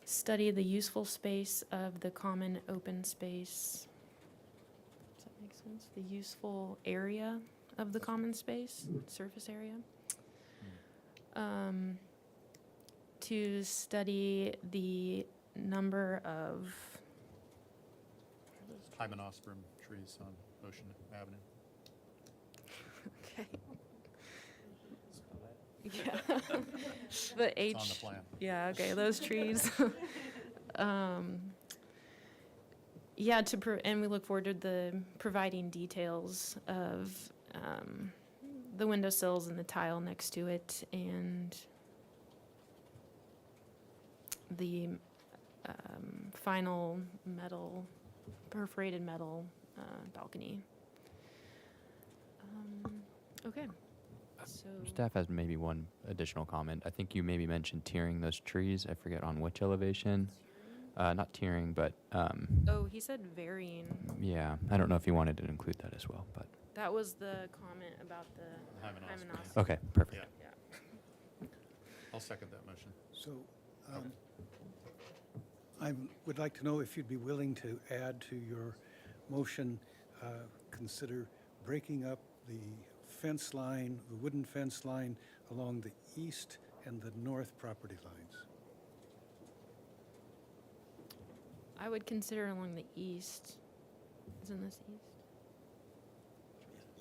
study the useful space of the common open space. Does that make sense? The useful area of the common space, surface area. to study the number of, Hymenosperm trees on Ocean Avenue. okay. Yeah. The H. It's on the plan. Yeah, okay, those trees. Yeah, and we look forward to the providing details of the windowsills and the tile next to it and the final perforated metal balcony. Okay, so. Staff has maybe one additional comment. I think you maybe mentioned tiering those trees. I forget on which elevation. Not tiering, but Oh, he said varying. yeah, I don't know if you wanted to include that as well, but That was the comment about the Hymenosperm. hymenosperm. okay, perfect. Yeah. Yeah. I'll second that motion. So I would like to know if you'd be willing to add to your motion, consider breaking up the fence line, the wooden fence line along the east and the north property lines. I would consider along the east. Isn't this east?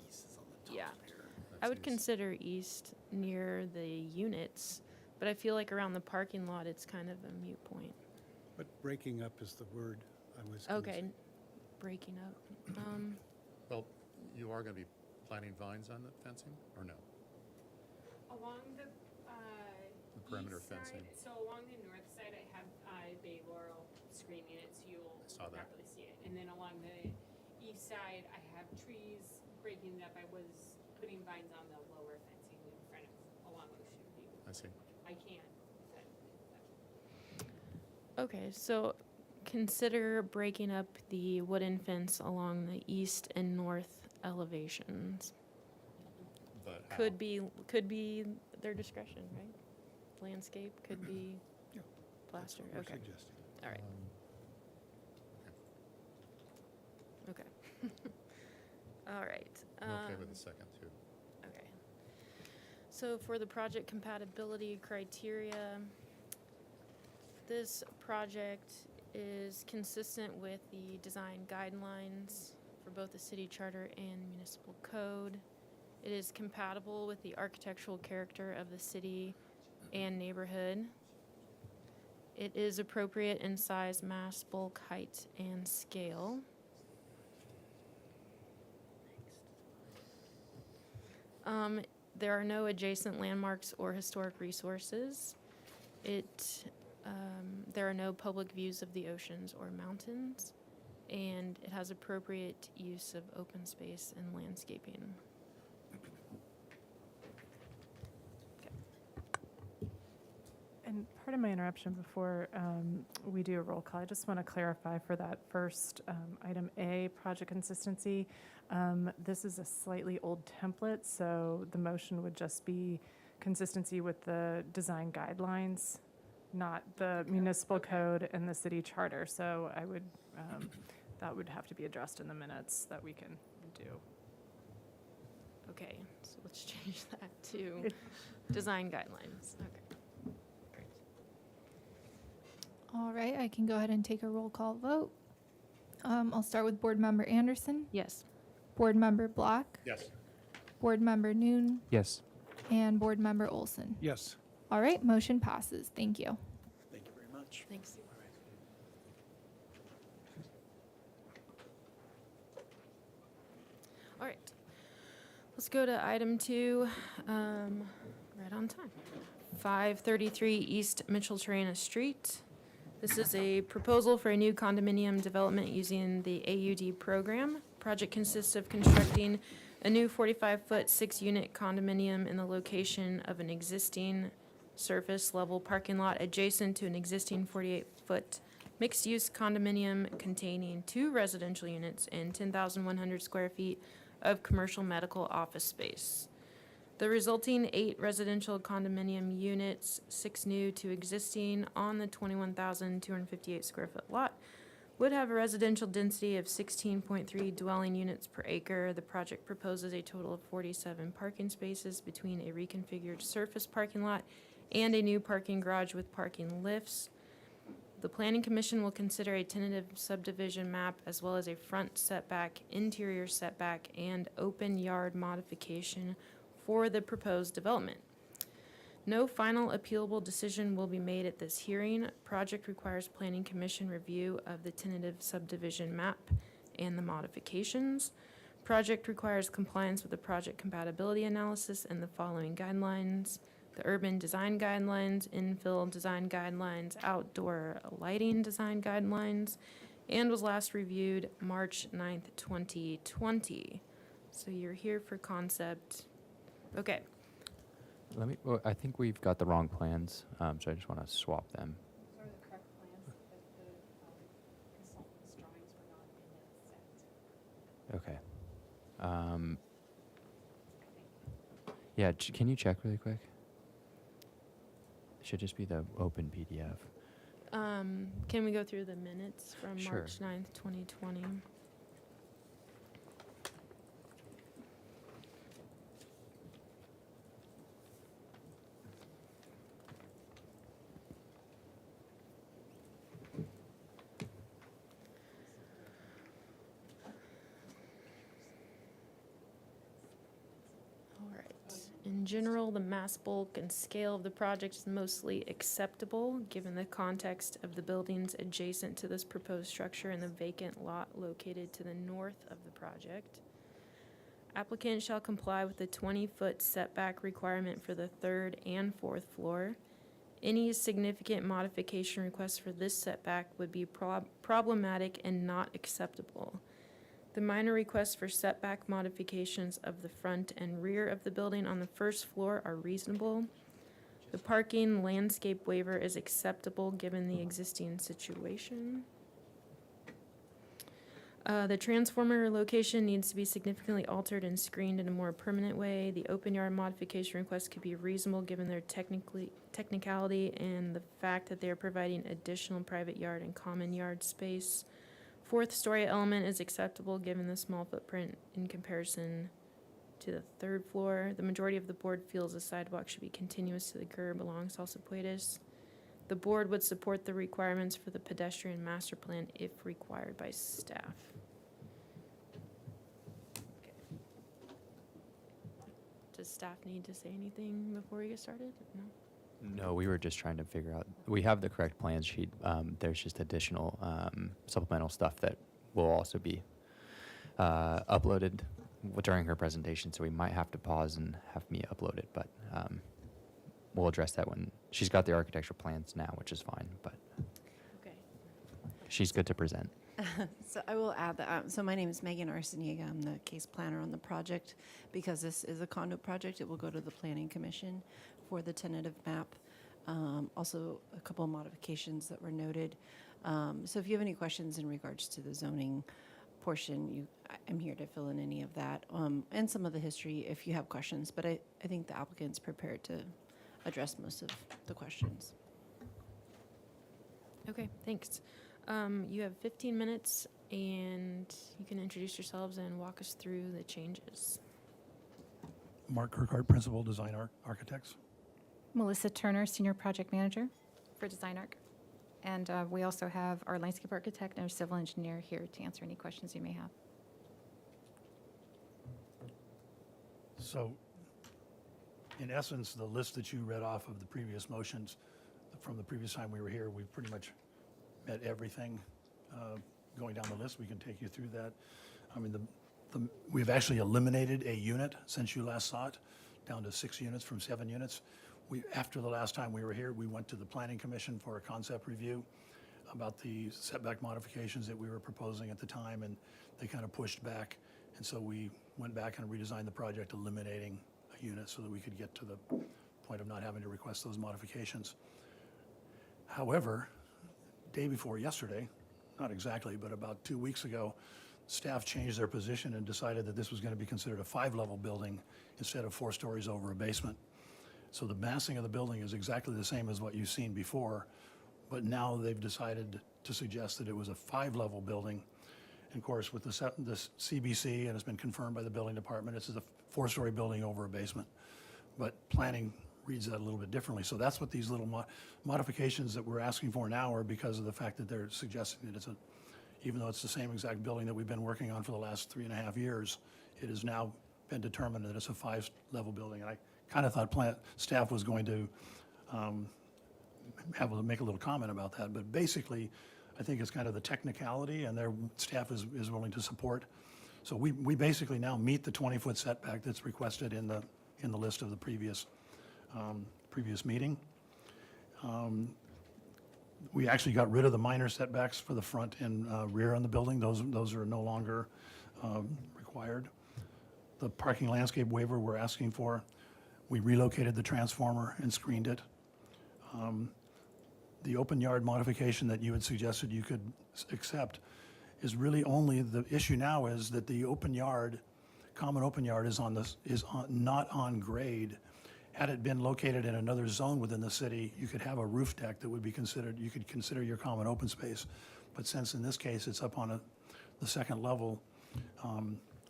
East is on the top Yeah. here. I would That's east. consider east near the units, but I feel like around the parking lot, it's kind of a moot point. But breaking up is the word I was Okay, using. breaking up. Well, you are going to be planting vines on the fencing, or no? Along the perimeter east side, fencing. so along the north side, I have bay laurel screening it, so you'll I saw that. properly see it. And then along the east side, I have trees breaking it up. I was putting vines on the lower fencing in front of along Ocean View. I see. I can't. But Okay, so consider breaking up the wooden fence along the east and north elevations. But how? Could be their discretion, right? Landscape could be Yeah, plaster. That's what Okay, we're suggesting. all right. Okay. All right. I'm okay with the second, too. Okay. So for the project compatibility criteria, this project is consistent with the design guidelines for both the city charter and municipal code. It is compatible with the architectural character of the city and neighborhood. It is appropriate in size, mass, bulk, height, and scale. There are no adjacent landmarks or historic resources. There are no public views of the oceans or mountains, and it has appropriate use of open space and landscaping. And part of my interruption before we do a roll call, I just want to clarify for that first item A, project consistency. This is a slightly old template, so the motion would just be consistency with the design guidelines, not the municipal code and the city charter. So I would, that would have to be addressed in the minutes that we can do. Okay, so let's change that to design guidelines. Okay. Great. All right, I can go ahead and take a roll call vote. I'll start with Board Member Anderson, Yes. Board Member Black, Yes. Board Member Noon, Yes. and Board Member Olson. Yes. All right, motion passes. Thank you. Thank you very much. Thanks. All right. Let's go to item 2, right on time. 533 East Mitchell-Tarana Street. This is a proposal for a new condominium development using the AUD program. Project consists of constructing a new 45-foot, 6-unit condominium in the location of an existing surface-level parking lot adjacent to an existing 48-foot mixed-use condominium containing 2 residential units and 10,100 square feet of commercial medical office space. The resulting 8 residential condominium units, 6 new to existing on the 21,258 square foot lot, would have a residential density of 16.3 dwelling units per acre. The project proposes a total of 47 parking spaces between a reconfigured surface parking lot and a new parking garage with parking lifts. The Planning Commission will consider a tentative subdivision map as well as a front setback, interior setback, and open yard modification for the proposed development. No final appealable decision will be made at this hearing. Project requires Planning Commission review of the tentative subdivision map and the modifications. Project requires compliance with the project compatibility analysis and the following guidelines: the urban design guidelines, infill design guidelines, outdoor lighting design guidelines, and was last reviewed March 9th, 2020. So you're here for concept. Okay. Well, I think we've got the wrong plans, so I just want to swap them. Those are the correct plans, but the consultant's drawings were not in that set. Okay. Yeah, can you check really quick? It should just be the open PDF. Can we go through the minutes from Sure. March 9th, 2020? All right. In general, the mass bulk and scale of the project is mostly acceptable, given the context of the buildings adjacent to this proposed structure and the vacant lot located to the north of the project. Applicant shall comply with the 20-foot setback requirement for the third and fourth floor. Any significant modification requests for this setback would be problematic and not acceptable. The minor requests for setback modifications of the front and rear of the building on the first floor are reasonable. The parking landscape waiver is acceptable given the existing situation. The transformer location needs to be significantly altered and screened in a more permanent way. The open yard modification request could be reasonable given their technicality and the fact that they are providing additional private yard and common yard space. Fourth story element is acceptable given the small footprint in comparison to the third floor. The majority of the board feels the sidewalk should be continuous to the curb along Salsapuedes. The board would support the requirements for the pedestrian master plan if required by staff. Okay. Does staff need to say anything before we get started? No? No, we were just trying to figure out. We have the correct plan sheet. There's just additional supplemental stuff that will also be uploaded during her presentation, so we might have to pause and have me upload it, but we'll address that when she's got the architectural plans now, which is fine, but Okay. she's good to present. So I will add that, so my name is Megan Arciniega. I'm the case planner on the project. Because this is a condo project, it will go to the Planning Commission for the tentative map. Also, a couple of modifications that were noted. So if you have any questions in regards to the zoning portion, I'm here to fill in any of that, and some of the history if you have questions. But I think the applicant's prepared to address most of the questions. Okay, thanks. You have 15 minutes, and you can introduce yourselves and walk us through the changes. Mark Kirkhart, Principal Design Architects. Melissa Turner, Senior Project Manager for Design Arc. And we also have our landscape architect and our civil engineer here to answer any questions you may have. So, in essence, the list that you read off of the previous motions from the previous time we were here, we've pretty much met everything. Going down the list, we can take you through that. I mean, we've actually eliminated a unit since you last saw it, down to 6 units from 7 units. After the last time we were here, we went to the Planning Commission for a concept review about the setback modifications that we were proposing at the time, and they kind of pushed back. And so we went back and redesigned the project, eliminating a unit so that we could get to the point of not having to request those modifications. However, day before yesterday, not exactly, but about 2 weeks ago, staff changed their position and decided that this was going to be considered a 5-level building instead of 4 stories over a basement. So the massing of the building is exactly the same as what you've seen before, but now they've decided to suggest that it was a 5-level building. And of course, with the CBC, and it's been confirmed by the building department, it's a 4-story building over a basement. But planning reads that a little bit differently. So that's what these little modifications that we're asking for now are because of the fact that they're suggesting that even though it's the same exact building that we've been working on for the last 3.5 years, it has now been determined that it's a 5-level building. And I kind of thought staff was going to make a little comment about that. But basically, I think it's kind of the technicality, and their staff is willing to support. So we basically now meet the 20-foot setback that's requested in the list of the previous meeting. We actually got rid of the minor setbacks for the front and rear on the building. Those are no longer required. The parking landscape waiver we're asking for, we relocated the transformer and screened it. The open yard modification that you had suggested you could accept is really only, the issue now is that the open yard, common open yard is not on grade. Had it been located in another zone within the city, you could have a roof deck that would be considered, you could consider your common open space. But since in this case it's up on the second level,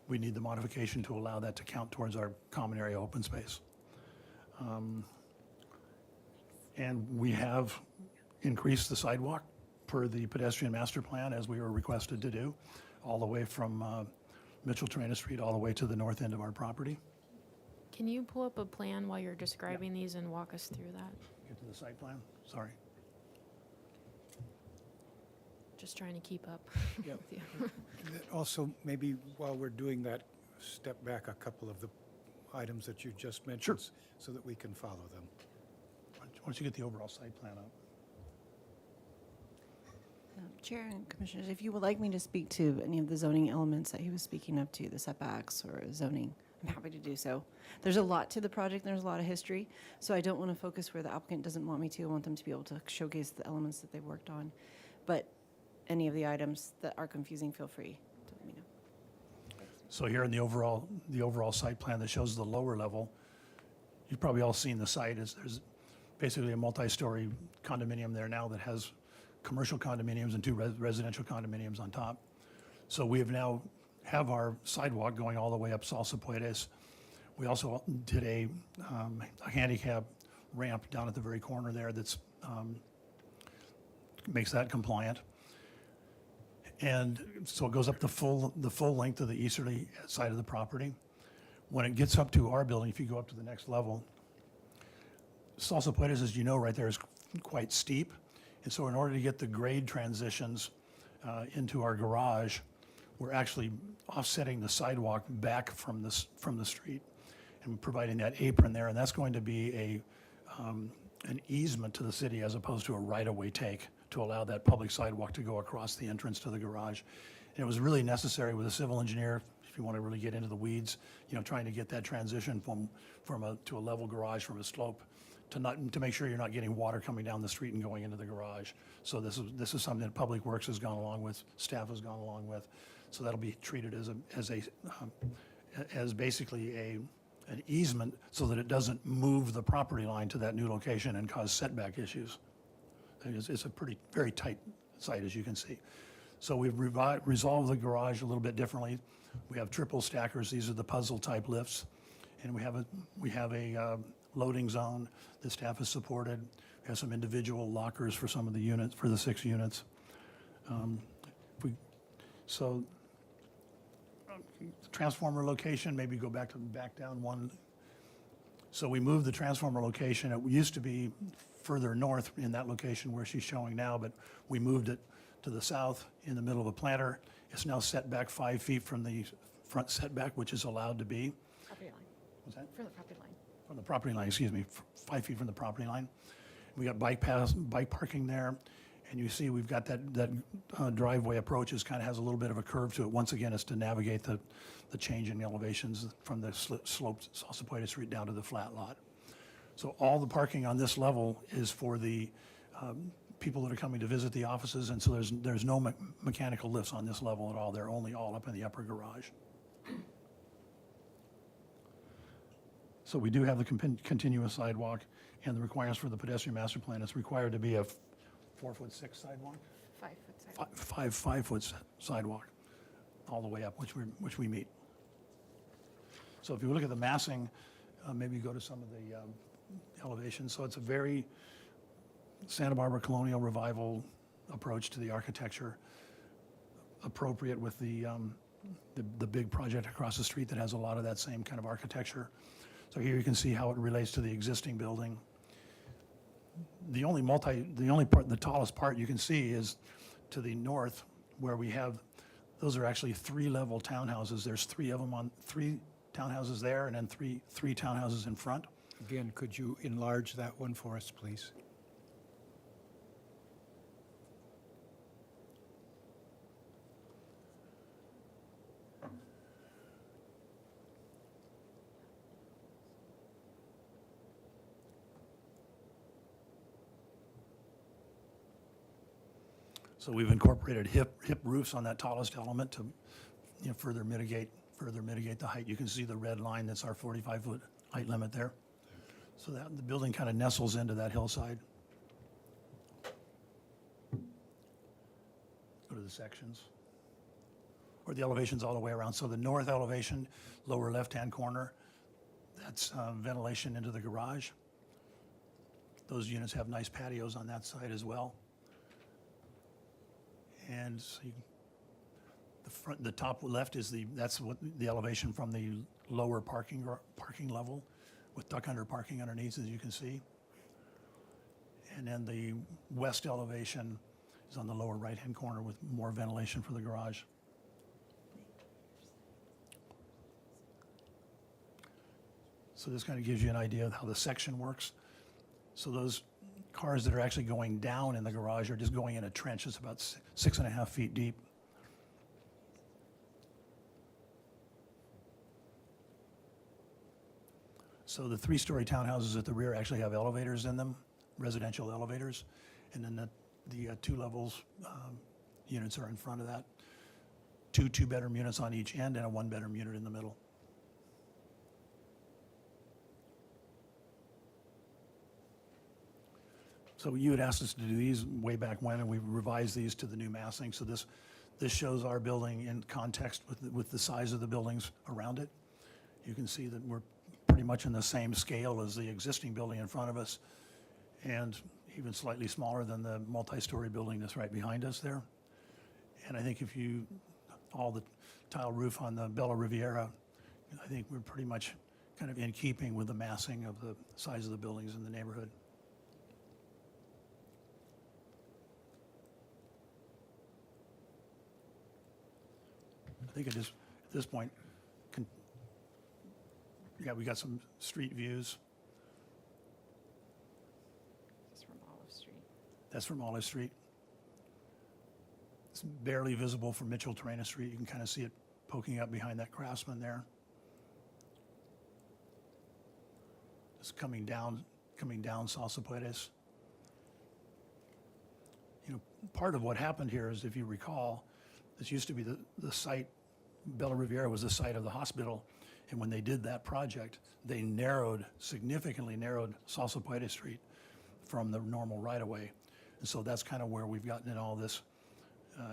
we need the modification to allow that to count towards our common area open space. And we have increased the sidewalk per the pedestrian master plan as we were requested to do, all the way from Mitchell Terena Street all the way to the north end of our property. Can you pull up a plan while you're describing these and walk us through that? Get to the site plan, sorry. Just trying to keep up Yep. with you. Also, maybe while we're doing that, step back a couple of the items that you just mentioned. Sure. So that we can follow them. Why don't you get the overall site plan up? Chair and Commissioners, if you would like me to speak to any of the zoning elements that he was speaking of to, the setbacks or zoning, I'm happy to do so. There's a lot to the project, and there's a lot of history, so I don't want to focus where the applicant doesn't want me to. I want them to be able to showcase the elements that they've worked on. But any of the items that are confusing, feel free to let me know. So here in the overall site plan that shows the lower level, you've probably all seen the site. There's basically a multi-story condominium there now that has commercial condominiums and 2 residential condominiums on top. So we have our sidewalk going all the way up Salsa Puentes. We also did a handicap ramp down at the very corner there that's makes that compliant. And so it goes up the full length of the easterly side of the property. When it gets up to our building, if you go up to the next level, Salsa Puentes, as you know, right there is quite steep. And so in order to get the grade transitions into our garage, we're actually offsetting the sidewalk back from the street and providing that apron there. And that's going to be an easement to the city as opposed to a right-of-way take to allow that public sidewalk to go across the entrance to the garage. And it was really necessary with a civil engineer, if you want to really get into the weeds, trying to get that transition to a level garage from a slope to make sure you're not getting water coming down the street and going into the garage. So this is something that Public Works has gone along with, staff has gone along with. So that'll be treated as basically an easement so that it doesn't move the property line to that new location and cause setback issues. It's a very tight site, as you can see. So we've resolved the garage a little bit differently. We have triple stackers. These are the puzzle type lifts. And we have a loading zone that staff has supported. We have some individual lockers for some of the units, for the 6 units. The transformer location, maybe go back down one. So we moved the transformer location. It used to be further north in that location where she's showing now, but we moved it to the south in the middle of a planter. It's now set back 5 feet from the front setback, which is allowed to be. Property line. What's that? For the property line. From the property line, excuse me, 5 feet from the property line. We got bike parking there, and you see we've got that driveway approach kind of has a little bit of a curve to it. Once again, it's to navigate the change in elevations from the sloped Salsa Puentes Street down to the flat lot. So all the parking on this level is for the people that are coming to visit the offices, and so there's no mechanical lifts on this level at all. They're only all up in the upper garage. So we do have the continuous sidewalk and the requirements for the pedestrian master plan. It's required to be a 4'6" sidewalk, 5 foot sidewalk. 5-foot sidewalk all the way up, which we meet. So if you look at the massing, maybe go to some of the elevation. So it's a very Santa Barbara colonial revival approach to the architecture, appropriate with the big project across the street that has a lot of that same kind of architecture. So here you can see how it relates to the existing building. The tallest part you can see is to the north, where we have, those are actually 3-level townhouses. There's 3 of them 3 townhouses there, and then three townhouses in front. Again, could you enlarge that one for us, please? So we've incorporated hip roofs on that tallest element to, further mitigate the height. You can see the red line, that's our 45-foot height limit there. So that the building kind of nestles into that hillside. Go to the sections. Or the elevations all the way around. So the north elevation, lower left-hand corner, that's ventilation into the garage. Those units have nice patios on that side as well. And so the top left is that's what the elevation from the lower parking level with duck under parking underneath, as you can see. And then the west elevation is on the lower right-hand corner with more ventilation for the garage. So this kind of gives you an idea of how the section works. So those cars that are actually going down in the garage are just going in a trench that's about 6.5 feet deep. So the 3-story townhouses at the rear actually have elevators in them, residential elevators, and then the 2 levels units are in front of that. 2 2-bedroom units on each end and a 1-bedroom unit in the middle. So you had asked us to do these way back when, and we revised these to the new massing. So this shows our building in context with the size of the buildings around it. You can see that we're pretty much in the same scale as the existing building in front of us, and even slightly smaller than the multi-story building that's right behind us there. And I think all the tile roof on the Bella Riviera, I think we're pretty much kind of in keeping with the massing of the size of the buildings in the neighborhood. I think at this point, we got some street views. This is from Olive Street. That's from Olive Street. It's barely visible from Mitchell Terrena Street. You can kind of see it poking up behind that Craftsman there. It's coming down Salsa Puedes. Part of what happened here is, if you recall, this used to be the site, Bella Riviera was the site of the hospital, and when they did that project, they significantly narrowed Salsa Puedes Street from the normal right-of-way. And so that's kind of where we've gotten in all this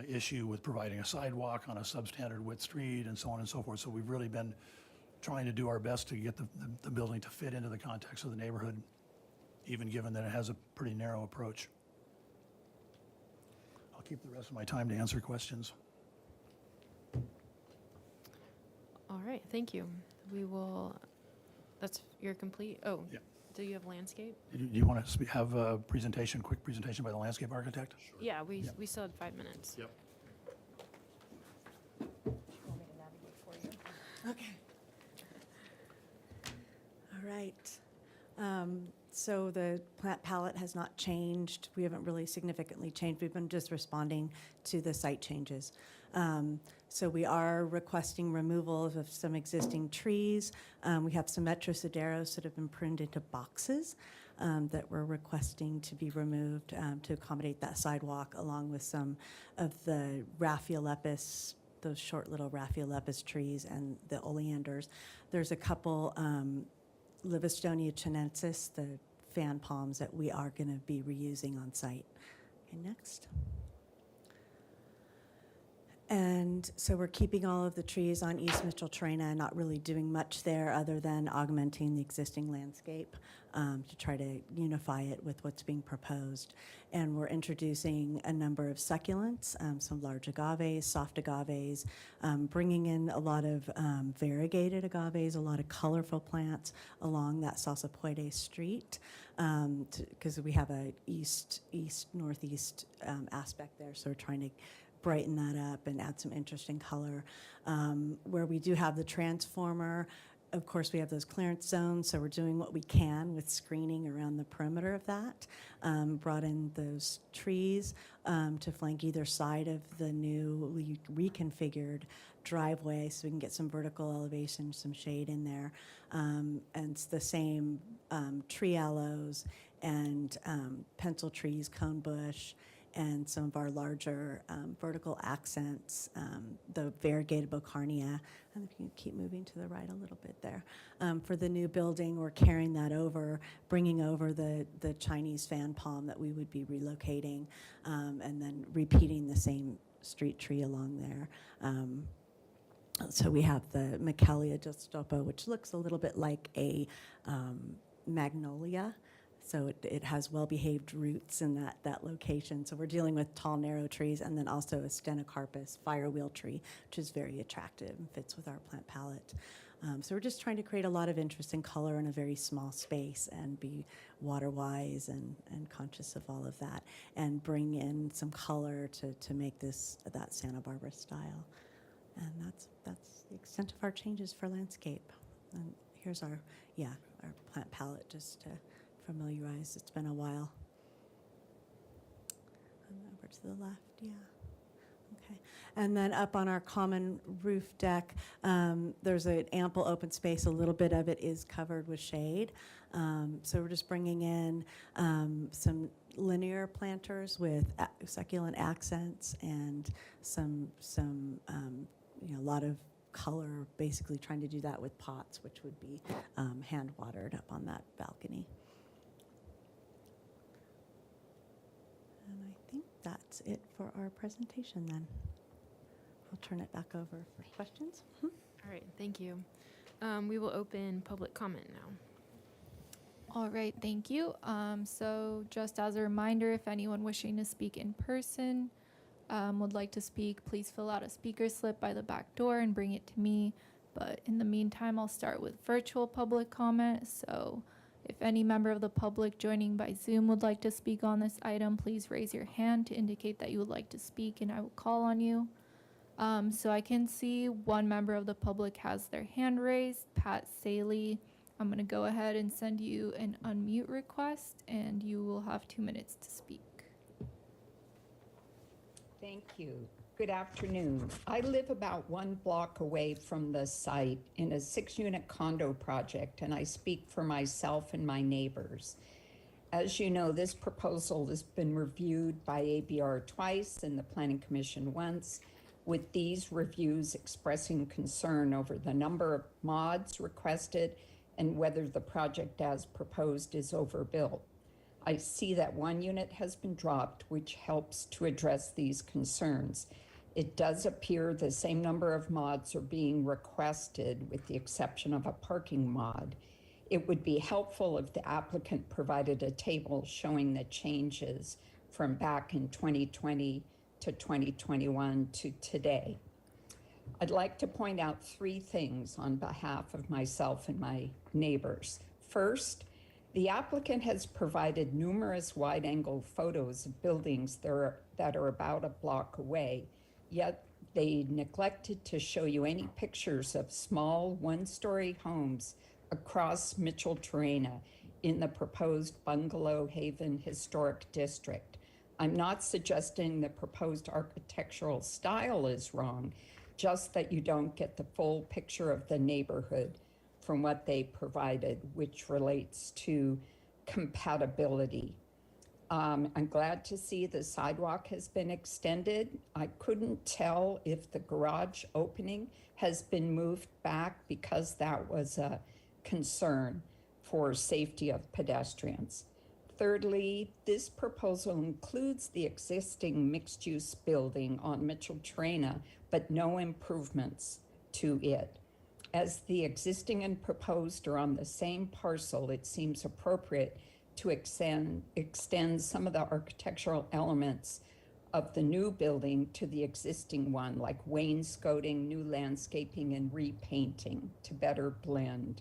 issue with providing a sidewalk on a substandard width street and so on and so forth. So we've really been trying to do our best to get the building to fit into the context of the neighborhood, even given that it has a pretty narrow approach. I'll keep the rest of my time to answer questions. All right, thank you. We will, you're complete? Oh, Yeah. Do you have landscape? Do you want to have a quick presentation by the landscape architect? Yeah, we still had 5 minutes. Yep. Okay. All right. So the plant palette has not changed. We haven't really significantly changed. We've been just responding to the site changes. So we are requesting removal of some existing trees. We have some metrosideros that have been pruned into boxes that we're requesting to be removed to accommodate that sidewalk, along with some of the Raphiolepis, those short little Raphiolepis trees and the oleanders. There's a couple Livistonia chinensis, the fan palms that we are going to be reusing on site. Okay, next. And so we're keeping all of the trees on East Mitchell Terrena and not really doing much there other than augmenting the existing landscape. to try to unify it with what's being proposed. And we're introducing a number of succulents, some large agaves, soft agaves, bringing in a lot of variegated agaves, a lot of colorful plants along that Salsapuede street, because we have a east-northeast aspect there, so we're trying to brighten that up and add some interesting color. Where we do have the transformer, of course, we have those clearance zones, so we're doing what we can with screening around the perimeter of that. Brought in those trees to flank either side of the newly reconfigured driveway so we can get some vertical elevation, some shade in there. And it's the same tree aloes and pencil trees, cone bush, and some of our larger vertical accents, the variegated Bocarnia. And if you can keep moving to the right a little bit there. For the new building, we're carrying that over, bringing over the Chinese fan palm that we would be relocating, and then repeating the same street tree along there. So we have the Michelia justopa, which looks a little bit like a magnolia. So it has well-behaved roots in that location. So we're dealing with tall, narrow trees, and then also a stenocarpus firewheel tree, which is very attractive and fits with our plant palette. So we're just trying to create a lot of interest and color in a very small space and be water-wise and conscious of all of that, and bring in some color to make that Santa Barbara style. And that's the extent of our changes for landscape. And here's our plant palette just to familiarize. It's been a while. And over to the left, yeah. Okay. And then up on our common roof deck, there's an ample open space. A little bit of it is covered with shade. So we're just bringing in some linear planters with succulent accents and a lot of color, basically trying to do that with pots, which would be hand watered up on that balcony. And I think that's it for our presentation then. I'll turn it back over for questions. All right, thank you. We will open public comment now. All right, thank you. So just as a reminder, if anyone wishing to speak in person would like to speak, please fill out a speaker slip by the back door and bring it to me. But in the meantime, I'll start with virtual public comment. So if any member of the public joining by Zoom would like to speak on this item, please raise your hand to indicate that you would like to speak, and I will call on you. So I can see one member of the public has their hand raised, Pat Saley. I'm going to go ahead and send you an unmute request, and you will have 2 minutes to speak. Thank you. Good afternoon. I live about 1 block away from the site in a 6-unit condo project, and I speak for myself and my neighbors. As you know, this proposal has been reviewed by ABR twice and the Planning Commission once, with these reviews expressing concern over the number of mods requested and whether the project as proposed is overbuilt. I see that 1 unit has been dropped, which helps to address these concerns. It does appear the same number of mods are being requested, with the exception of a parking mod. It would be helpful if the applicant provided a table showing the changes from back in 2020 to 2021 to today. I'd like to point out 3 things on behalf of myself and my neighbors. First, the applicant has provided numerous wide-angle photos of buildings that are about a block away, yet they neglected to show you any pictures of small 1-story homes across Mitchell-Terrena in the proposed Bungalow Haven Historic District. I'm not suggesting the proposed architectural style is wrong, just that you don't get the full picture of the neighborhood from what they provided, which relates to compatibility. I'm glad to see the sidewalk has been extended. I couldn't tell if the garage opening has been moved back because that was a concern for safety of pedestrians. Thirdly, this proposal includes the existing mixed-use building on Mitchell-Terrena, but no improvements to it. As the existing and proposed are on the same parcel, it seems appropriate to extend some of the architectural elements of the new building to the existing one, like wainscoting, new landscaping, and repainting to better blend.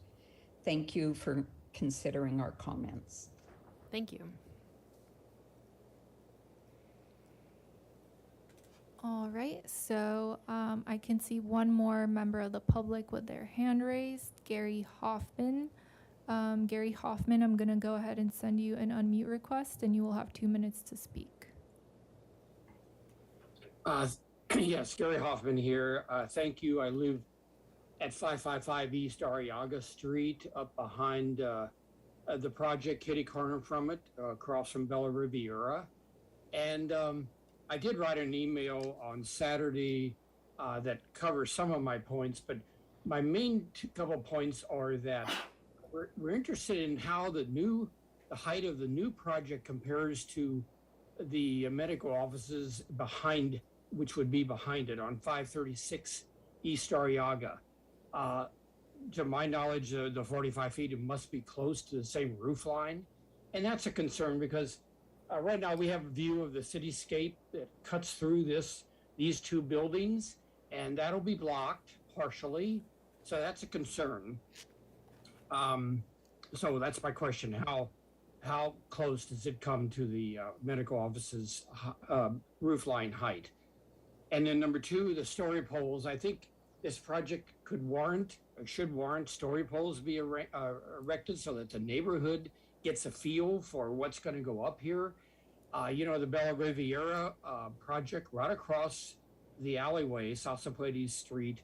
Thank you for considering our comments. Thank you. All right, so I can see one more member of the public with their hand raised, Gary Hoffman. Gary Hoffman, I'm going to go ahead and send you an unmute request, and you will have 2 minutes to speak. Yes, Gary Hoffman here. Thank you. I live at 555 East Arriaga Street, up behind the project, kitty corner from it, across from Bella Riviera. And I did write an email on Saturday that covers some of my points, but my main couple points are that we're interested in how the height of the new project compares to the medical offices behind, which would be behind it on 536 East Arriaga. To my knowledge, the 45 feet, it must be close to the same roof line. And that's a concern because right now we have a view of the cityscape that cuts through these two buildings, and that'll be blocked partially. So that's a concern. So that's my question. How close does it come to the medical office's roof line height? And then number two, the story poles. I think this project should warrant story poles be erected so that the neighborhood gets a feel for what's going to go up here. The Bella Riviera project right across the alleyway, South Sepulveda Street,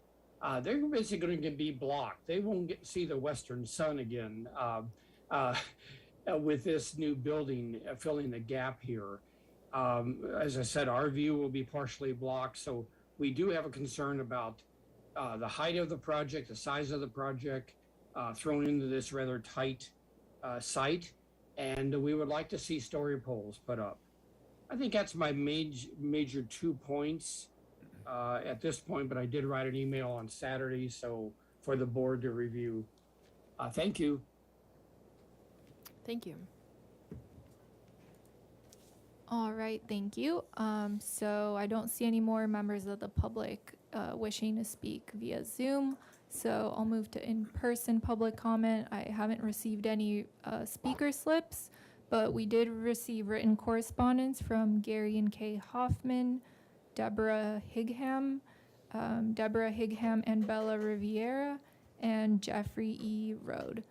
they're basically going to be blocked. They won't see the western sun again with this new building filling the gap here. As I said, our view will be partially blocked. So we do have a concern about the height of the project, the size of the project, thrown into this rather tight site. And we would like to see story poles put up. I think that's my major 2 points at this point, but I did write an email on Saturday, so for the board to review. Thank you. Thank you. All right, thank you. So I don't see any more members of the public wishing to speak via Zoom. So I'll move to in-person public comment. I haven't received any speaker slips, but we did receive written correspondence from Gary and Kay Hoffman, Deborah Higham and Bella Riviera, and Jeffrey E. Road.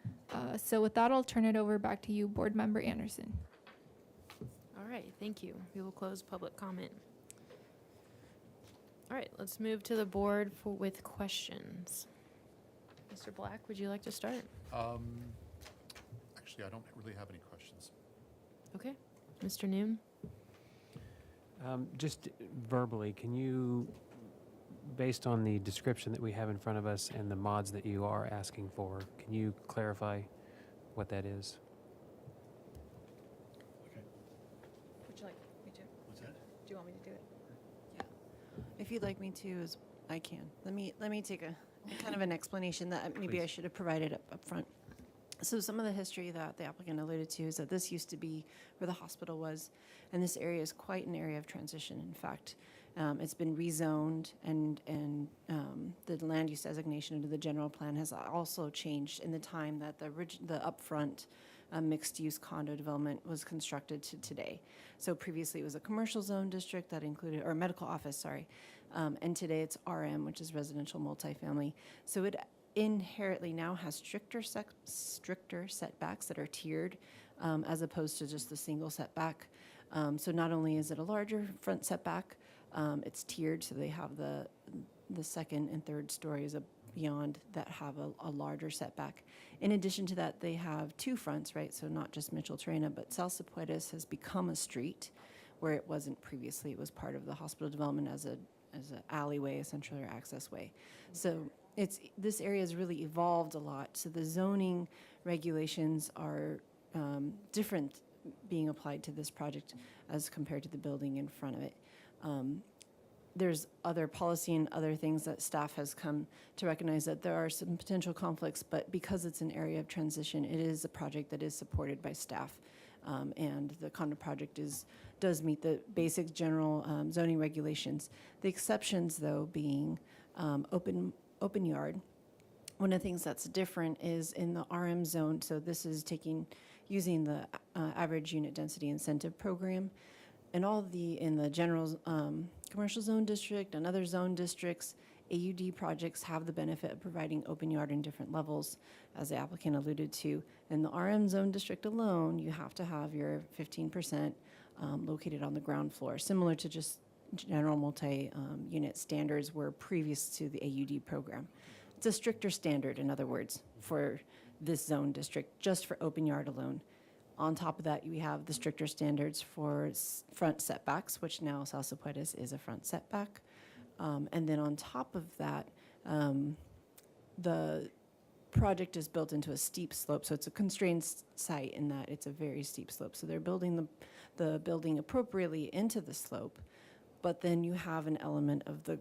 So with that, I'll turn it over back to you, Board Member Anderson. All right, thank you. We will close public comment. All right, let's move to the board with questions. Mr. Black, would you like to start? Actually, I don't really have any questions. Okay. Mr. Noon? Just verbally, can you, based on the description that we have in front of us and the mods that you are asking for, can you clarify what that is? Would you like me to? What's that? Do you want me to do it? Yeah. If you'd like me to, I can. Let me take a kind of an explanation that maybe I should have provided up front. So some of the history that the applicant alluded to is that this used to be where the hospital was, and this area is quite an area of transition. In fact, it's been rezoned, and the land use designation into the general plan has also changed in the time that the upfront mixed-use condo development was constructed to today. So previously it was a commercial zone district that included, or medical office, sorry, and today it's RM, which is residential multifamily. So it inherently now has stricter setbacks that are tiered as opposed to just the single setback. So not only is it a larger front setback, it's tiered, so they have the second and third stories beyond that have a larger setback. In addition to that, they have two fronts, right? So not just Mitchell-Terena, but South Sepulveda has become a street where it wasn't previously. It was part of the hospital development as an alleyway, essentially, or access way. So this area has really evolved a lot. So the zoning regulations are different being applied to this project as compared to the building in front of it. there's other policy and other things that staff has come to recognize that there are some potential conflicts, but because it's an area of transition, it is a project that is supported by staff. And the condo project does meet the basic general zoning regulations. The exceptions, though, being open yard. One of the things that's different is in the RM zone, so this is using the average unit density incentive program. And in the general commercial zone district and other zone districts, AUD projects have the benefit of providing open yard in different levels, as the applicant alluded to. In the RM zone district alone, you have to have your 15% located on the ground floor, similar to just general multi-unit standards were previous to the AUD program. It's a stricter standard, in other words, for this zone district, just for open yard alone. On top of that, we have the stricter standards for front setbacks, which now Salsopuedes is a front setback. And then on top of that, the project is built into a steep slope, so it's a constrained site in that it's a very steep slope. So they're building the building appropriately into the slope, but then you have an element of the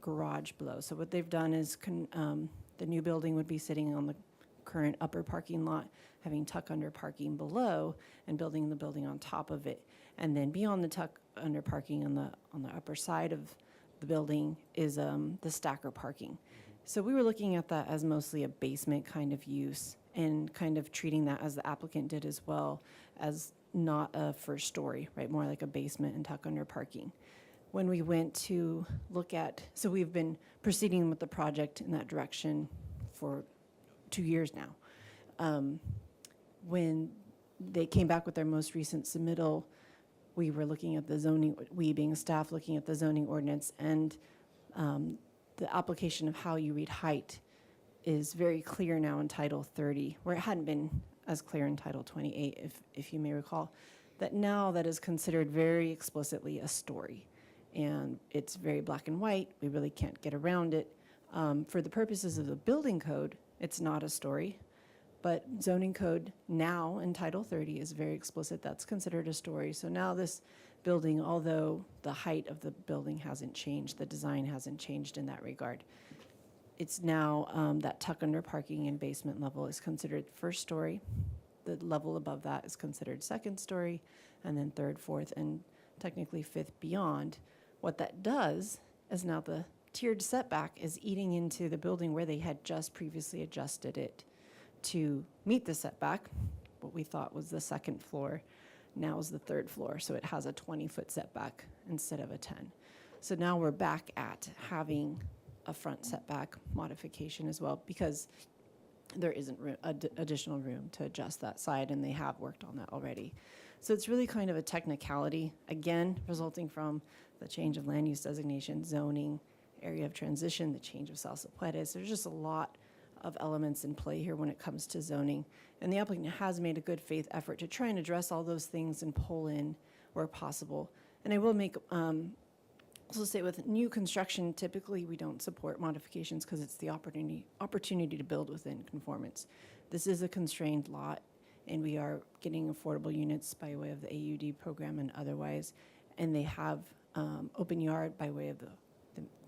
garage below. So what they've done is the new building would be sitting on the current upper parking lot, having tuck under parking below, and building the building on top of it. And then beyond the tuck under parking on the upper side of the building is the stacker parking. So we were looking at that as mostly a basement kind of use and kind of treating that, as the applicant did as well, as not a first story, right? More like a basement and tuck under parking. When we went to look at, so we've been proceeding with the project in that direction for 2 years now. When they came back with their most recent submittal, we were looking at the zoning, we being staff looking at the zoning ordinance, and the application of how you read height is very clear now in Title 30, where it hadn't been as clear in Title 28, if you may recall, that now that is considered very explicitly a story. And it's very black and white. We really can't get around it. For the purposes of the building code, it's not a story. But zoning code now in Title 30 is very explicit. That's considered a story. So now this building, although the height of the building hasn't changed, the design hasn't changed in that regard. It's now that tuck under parking and basement level is considered first story. The level above that is considered second story, and then third, fourth, and technically fifth beyond. What that does is now the tiered setback is eating into the building where they had just previously adjusted it to meet the setback. What we thought was the second floor now is the third floor, so it has a 20-foot setback instead of a 10. So now we're back at having a front setback modification as well, because there isn't additional room to adjust that side, and they have worked on that already. So it's really kind of a technicality, again, resulting from the change of land use designation, zoning, area of transition, the change of Salsopuedes. There's just a lot of elements in play here when it comes to zoning. And the applicant has made a good faith effort to try and address all those things and pull in where possible. And I will make, also say with new construction, typically we don't support modifications because it's the opportunity to build within conformance. This is a constrained lot, and we are getting affordable units by way of the AUD program and otherwise. And they have open yard by way of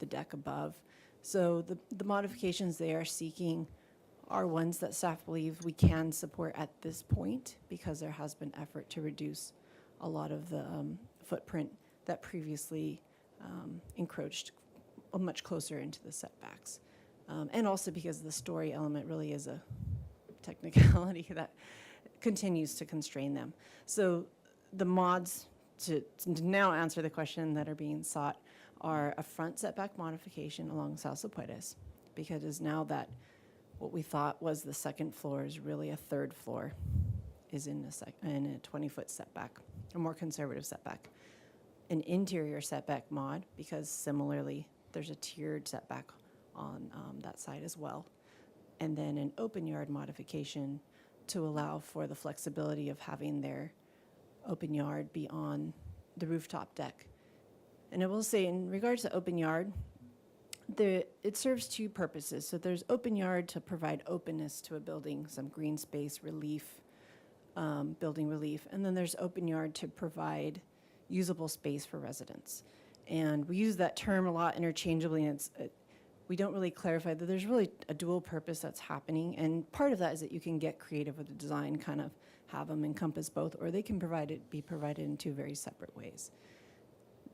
the deck above. So the modifications they are seeking are ones that staff believe we can support at this point, because there has been effort to reduce a lot of the footprint that previously encroached much closer into the setbacks. And also because the story element really is a technicality that continues to constrain them. So the mods, to now answer the question that are being sought, are a front setback modification along Salsopuedes, because now that what we thought was the second floor is really a third floor, is in a 20-foot setback, a more conservative setback. An interior setback mod, because similarly there's a tiered setback on that side as well. And then an open yard modification to allow for the flexibility of having their open yard be on the rooftop deck. And I will say, in regards to open yard, it serves two purposes. So there's open yard to provide openness to a building, some green space relief, building relief. And then there's open yard to provide usable space for residents. And we use that term a lot interchangeably, and we don't really clarify that there's really a dual purpose that's happening. And part of that is that you can get creative with the design, kind of have them encompass both, or they can be provided in two very separate ways.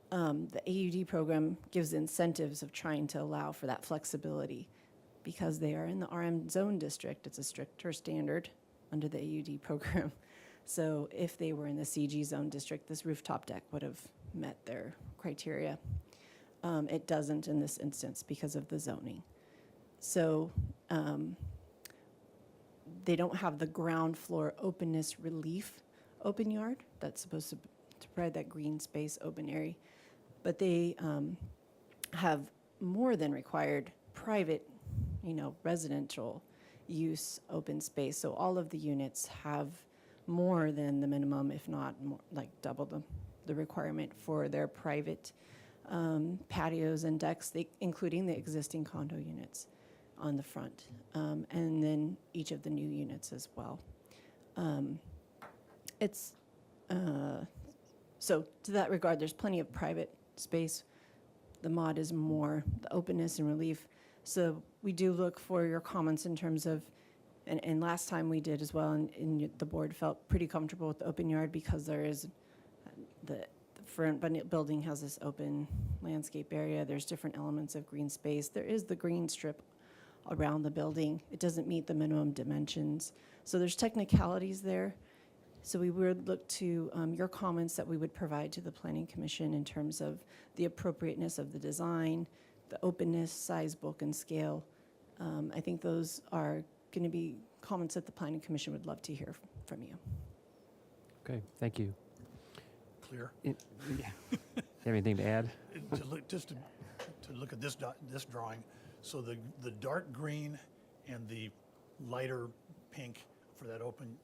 The AUD program gives incentives of trying to allow for that flexibility. Because they are in the RM zone district, it's a stricter standard under the AUD program. So if they were in the CG zone district, this rooftop deck would have met their criteria. It doesn't in this instance because of the zoning. So they don't have the ground floor openness relief open yard that's supposed to provide that green space open area. But they have more than required private, residential use open space. So all of the units have more than the minimum, if not more, like double the requirement for their private patios and decks, including the existing condo units on the front, and then each of the new units as well. So to that regard, there's plenty of private space. The mod is more the openness and relief. So we do look for your comments in terms of, and last time we did as well, and the board felt pretty comfortable with the open yard because there is, the front building has this open landscape area. There's different elements of green space. There is the green strip around the building. It doesn't meet the minimum dimensions. So there's technicalities there. So we would look to your comments that we would provide to the Planning Commission in terms of the appropriateness of the design, the openness, size, bulk, and scale. I think those are going to be comments that the Planning Commission would love to hear from you. Okay, thank you. Clear? Yeah. You have anything to add? To look at this drawing, so the dark green and the lighter pink for that open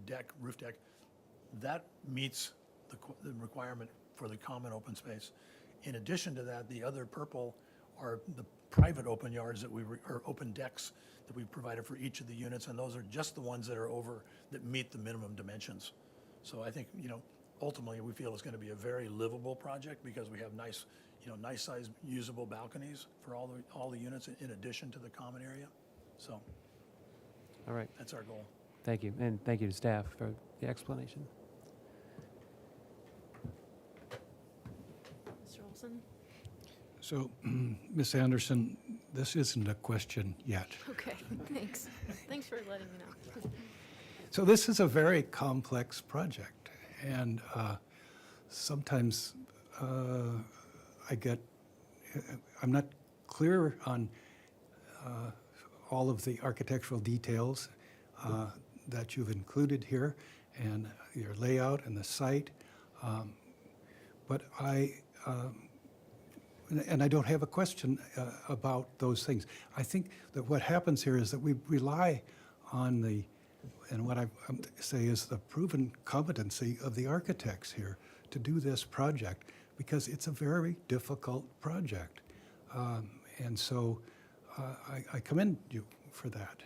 deck, roof deck, that meets the requirement for the common open space. In addition to that, the other purple are the private open yards or open decks that we provided for each of the units, and those are just the ones that meet the minimum dimensions. So I think, ultimately we feel it's going to be a very livable project because we have nice sized usable balconies for all the units in addition to the common area. So All right, that's our goal. thank you, and thank you to staff for the explanation. Mr. Olson? So, Ms. Anderson, this isn't a question yet. Okay, thanks. Thanks for letting me know. So this is a very complex project, and sometimes I'm not clear on all of the architectural details that you've included here, and your layout and the site, but and I don't have a question about those things. I think that what happens here is that we rely on and what I say is the proven competency of the architects here to do this project, because it's a very difficult project. And so I commend you for that.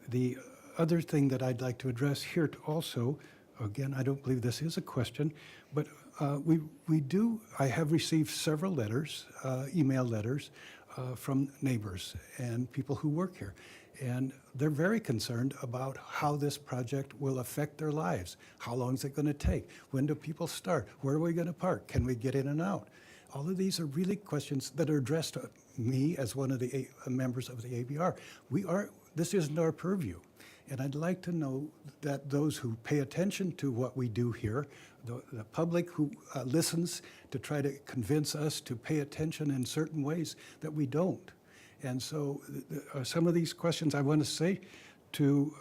The other thing that I'd like to address here also, again, I don't believe this is a question, but I have received several letters, email letters, from neighbors and people who work here. And they're very concerned about how this project will affect their lives. How long is it going to take? When do people start? Where are we going to park? Can we get in and out? All of these are really questions that are addressed to me as one of the members of the ABR. This isn't our purview. And I'd like to know that those who pay attention to what we do here, the public who listens to try to convince us to pay attention in certain ways that we don't. And so some of these questions I want to say to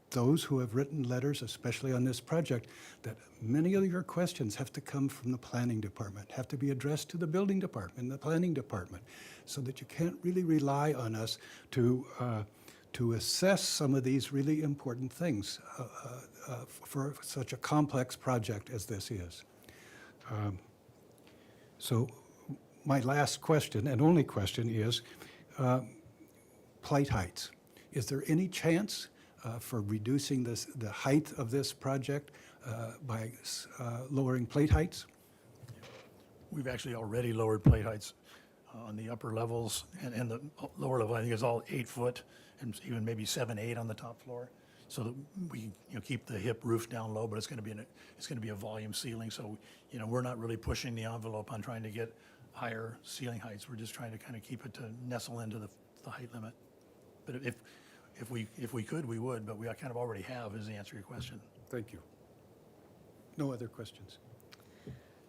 those who have written letters, especially on this project, that many of your questions have to come from the planning department, have to be addressed to the building department, the planning department, so that you can't really rely on us to assess some of these really important things for such a complex project as this is. So my last question and only question is plate heights. Is there any chance for reducing the height of this project by lowering plate heights? we've actually already lowered plate heights on the upper levels, and the lower level, I think, is all 8 foot, and even maybe 7, 8 on the top floor, so that we, keep the hip roof down low, but it's going to be a volume ceiling, so, we're not really pushing the envelope on trying to get higher ceiling heights. We're just trying to kind of keep it to nestle into the height limit. But if we could, we would, but we kind of already have, is the answer to your question. Thank you. No other questions?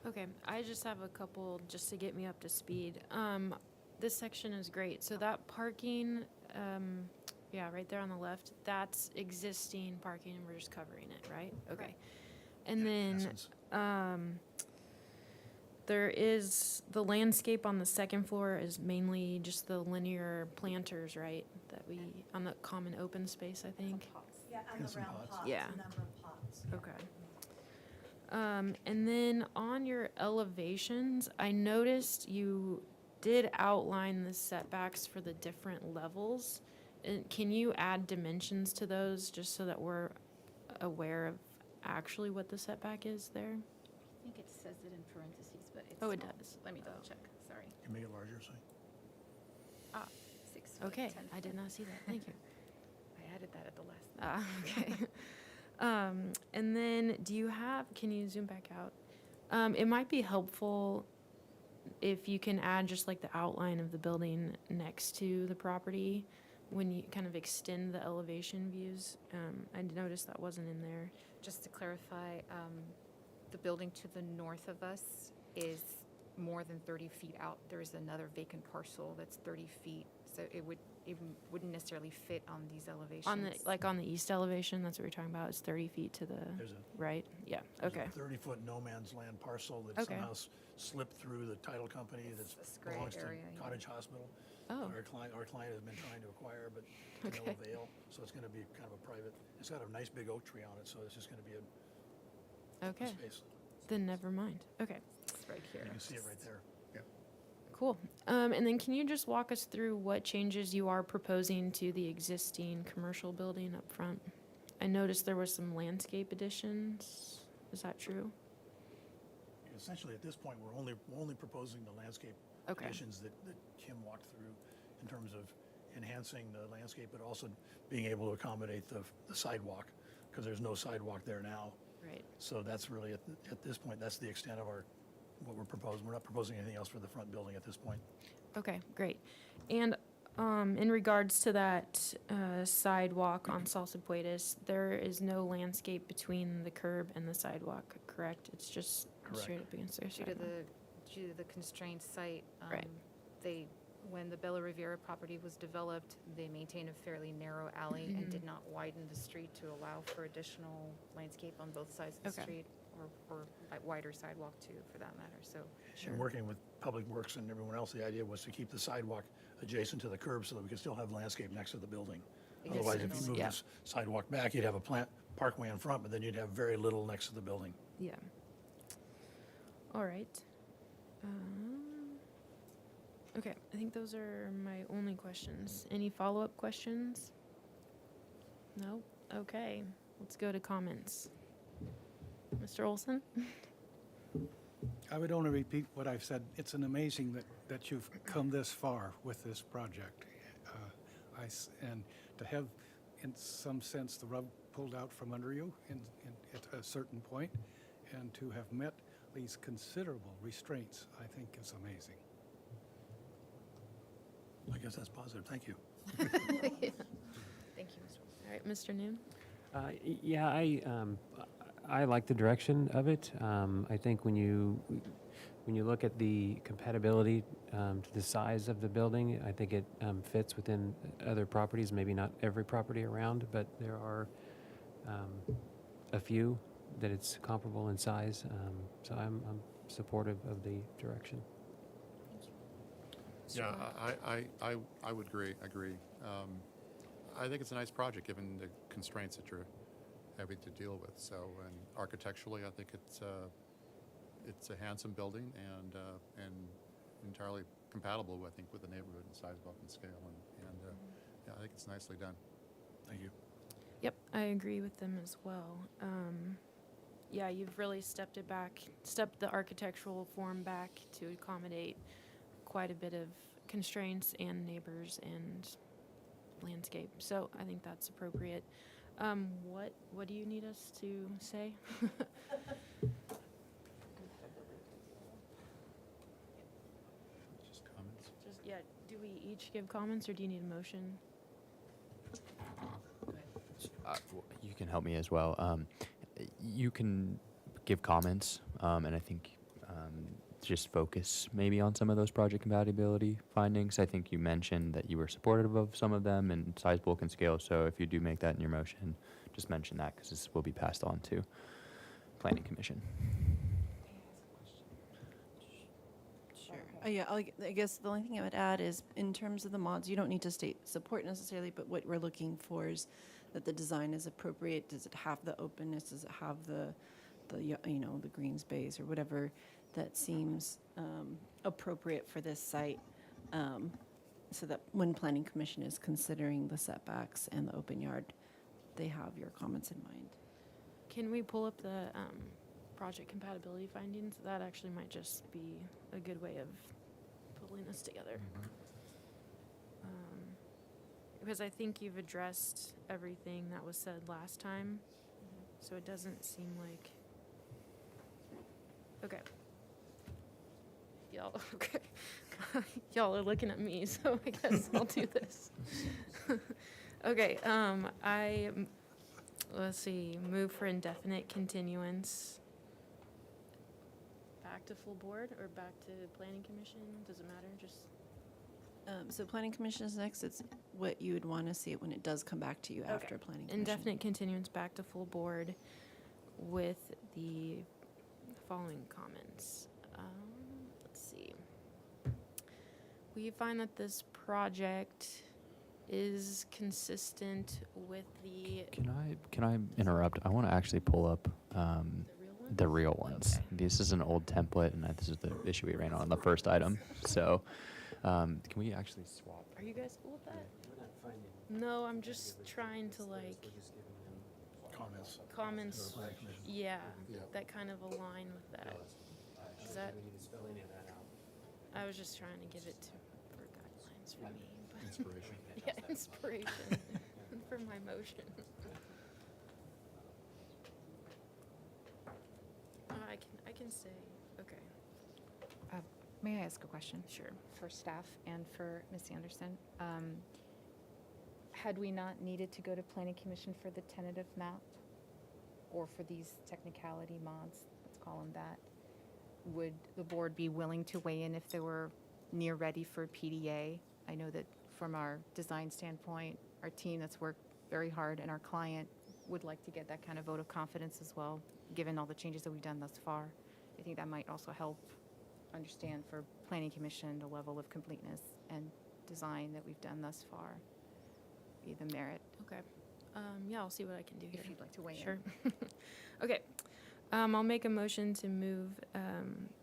Okay, I just have a couple just to get me up to speed. This section is great. So that parking, yeah, right there on the left, that's existing parking and we're just covering it, right? Okay. And In then, essence. there is, the landscape on the second floor is mainly just the linear planters, right? That we, on the common open space, I think. Yeah, And some pots. Yeah. number of pots. Okay. And then on your elevations, I noticed you did outline the setbacks for the different levels. And can you add dimensions to those just so that we're aware of actually what the setback is there? I think it says it in parentheses, but it's Oh, it small. does. Let me double check, sorry. You make it larger, say. 6 foot, Okay, 10 I did not see that. Thank you. I added that at the last. Okay. And then can you zoom back out? It might be helpful if you can add just like the outline of the building next to the property when you kind of extend the elevation views. I noticed that wasn't in there. Just to clarify, the building to the north of us is more than 30 feet out. There's another vacant parcel that's 30 feet, so it wouldn't necessarily fit on these elevations. On the east elevation, that's what we're talking about, it's 30 feet to the There's right? Yeah, There's okay. a 30-foot no man's land parcel that Okay. somehow slipped through the title company It's that this gray belongs to area, yeah. Cottage Hospital. Oh, Our client has been trying to acquire, but to no Okay. avail. So it's going to be kind of a private, it's got a nice big oak tree on it, so it's just going to be a okay. space. Then never mind. Okay. It's right here. You can see it right there. Cool. And then can you just walk us through what changes you are proposing to the existing commercial building up front? I noticed there were some landscape additions. Is that true? Essentially, at this point, we're only proposing the landscape Okay. additions that Kim walked through in terms of enhancing the landscape, but also being able to accommodate the sidewalk, because there's no sidewalk there now. Right. So that's really, at this point, that's the extent of what we're proposing. We're not proposing anything else for the front building at this point. Okay, great. And in regards to that sidewalk on Salsapuedes, there is no landscape between the curb and the sidewalk, correct? It's just Correct. straight up against their Due to sidewalk. due to the constrained site, Right. when the Bella Riviera property was developed, they maintained a fairly narrow alley and did not widen the street to allow for additional landscape on both sides of the Okay. street, or a wider sidewalk too, for that matter, so. And working with Public Works and everyone else, the idea was to keep the sidewalk adjacent to the curb so that we could still have landscape next to the building. Yes, Otherwise, and if you all- move Yeah. this sidewalk back, you'd have a parkway in front, but then you'd have very little next to the building. Yeah. All right. Okay, I think those are my only questions. Any follow-up questions? No? Okay, let's go to comments. Mr. Olson? I would only repeat what I've said. It's an amazing that you've come this far with this project. And to have, in some sense, the rug pulled out from under you at a certain point, and to have met these considerable restraints, I think is amazing. I guess that's positive. Thank you. Thank you, Mr. All right, Mr. Noon? Yeah, I like the direction of it. I think when you look at the compatibility to the size of the building, I think it fits within other properties. Maybe not every property around, but there are a few that it's comparable in size. So I'm supportive of the direction. Yeah, I would agree. I think it's a nice project, given the constraints that you're having to deal with. So, and architecturally, I think it's a handsome building and entirely compatible, I think, with the neighborhood and size, bulk, and scale. And yeah, I think it's nicely done. Thank you. Yep, I agree with them as well. Yeah, yeah, you've really stepped the architectural form back to accommodate quite a bit of constraints and neighbors and landscape. So I think that's appropriate. What do you need us to say? Just comments? Just, yeah, do we each give comments or do you need a motion? You can help me as well. You can give comments, and I think just focus maybe on some of those project compatibility findings. I think you mentioned that you were supportive of some of them and size, bulk, and scale. So if you do make that in your motion, just mention that because this will be passed on to Planning Commission. Sure. Yeah, I guess the only thing I would add is in terms of the mods, you don't need to state support necessarily, but what we're looking for is that the design is appropriate. Does it have the openness? Does it have the green space or whatever that seems appropriate for this site? So that when Planning Commission is considering the setbacks and the open yard, they have your comments in mind. Can we pull up the project compatibility findings? That actually might just be a good way of pulling this together. Because I think you've addressed everything that was said last time, so it doesn't seem like. Okay. Y'all, okay. Y'all are looking at me, so I guess I'll do this. Okay, let's see, move for indefinite continuance. Back to full board or back to Planning Commission? Does it matter? Just. So Planning Commission is next. It's what you would want to see it when it does come back to you after Planning Commission. Indefinite continuance back to full board with the following comments. Let's see. We find that this project is consistent with the. Can I interrupt? I want to actually pull up the real ones. Okay. This is an old template, and this is the issue we ran on the first item. So, can we actually swap? Are you guys cool with that? No, I'm just trying to like. Comments. Yeah, that kind of align with that. Is that? I was just trying to give it for guidelines for me. But Inspiration. yeah, inspiration for my motion. I can say, okay, May I ask a question? sure. For staff and for Ms. Anderson? Had we not needed to go to Planning Commission for the tentative map? Or for these technicality mods, let's call them that? Would the board be willing to weigh in if they were near ready for PDA? I know that from our design standpoint, our team that's worked very hard and our client would like to get that kind of vote of confidence as well, given all the changes that we've done thus far. I think that might also help understand for Planning Commission the level of completeness and design that we've done thus far, be the merit, Okay. Yeah, I'll see what I can do here. if you'd like to weigh in. Sure. Okay. I'll make a motion to move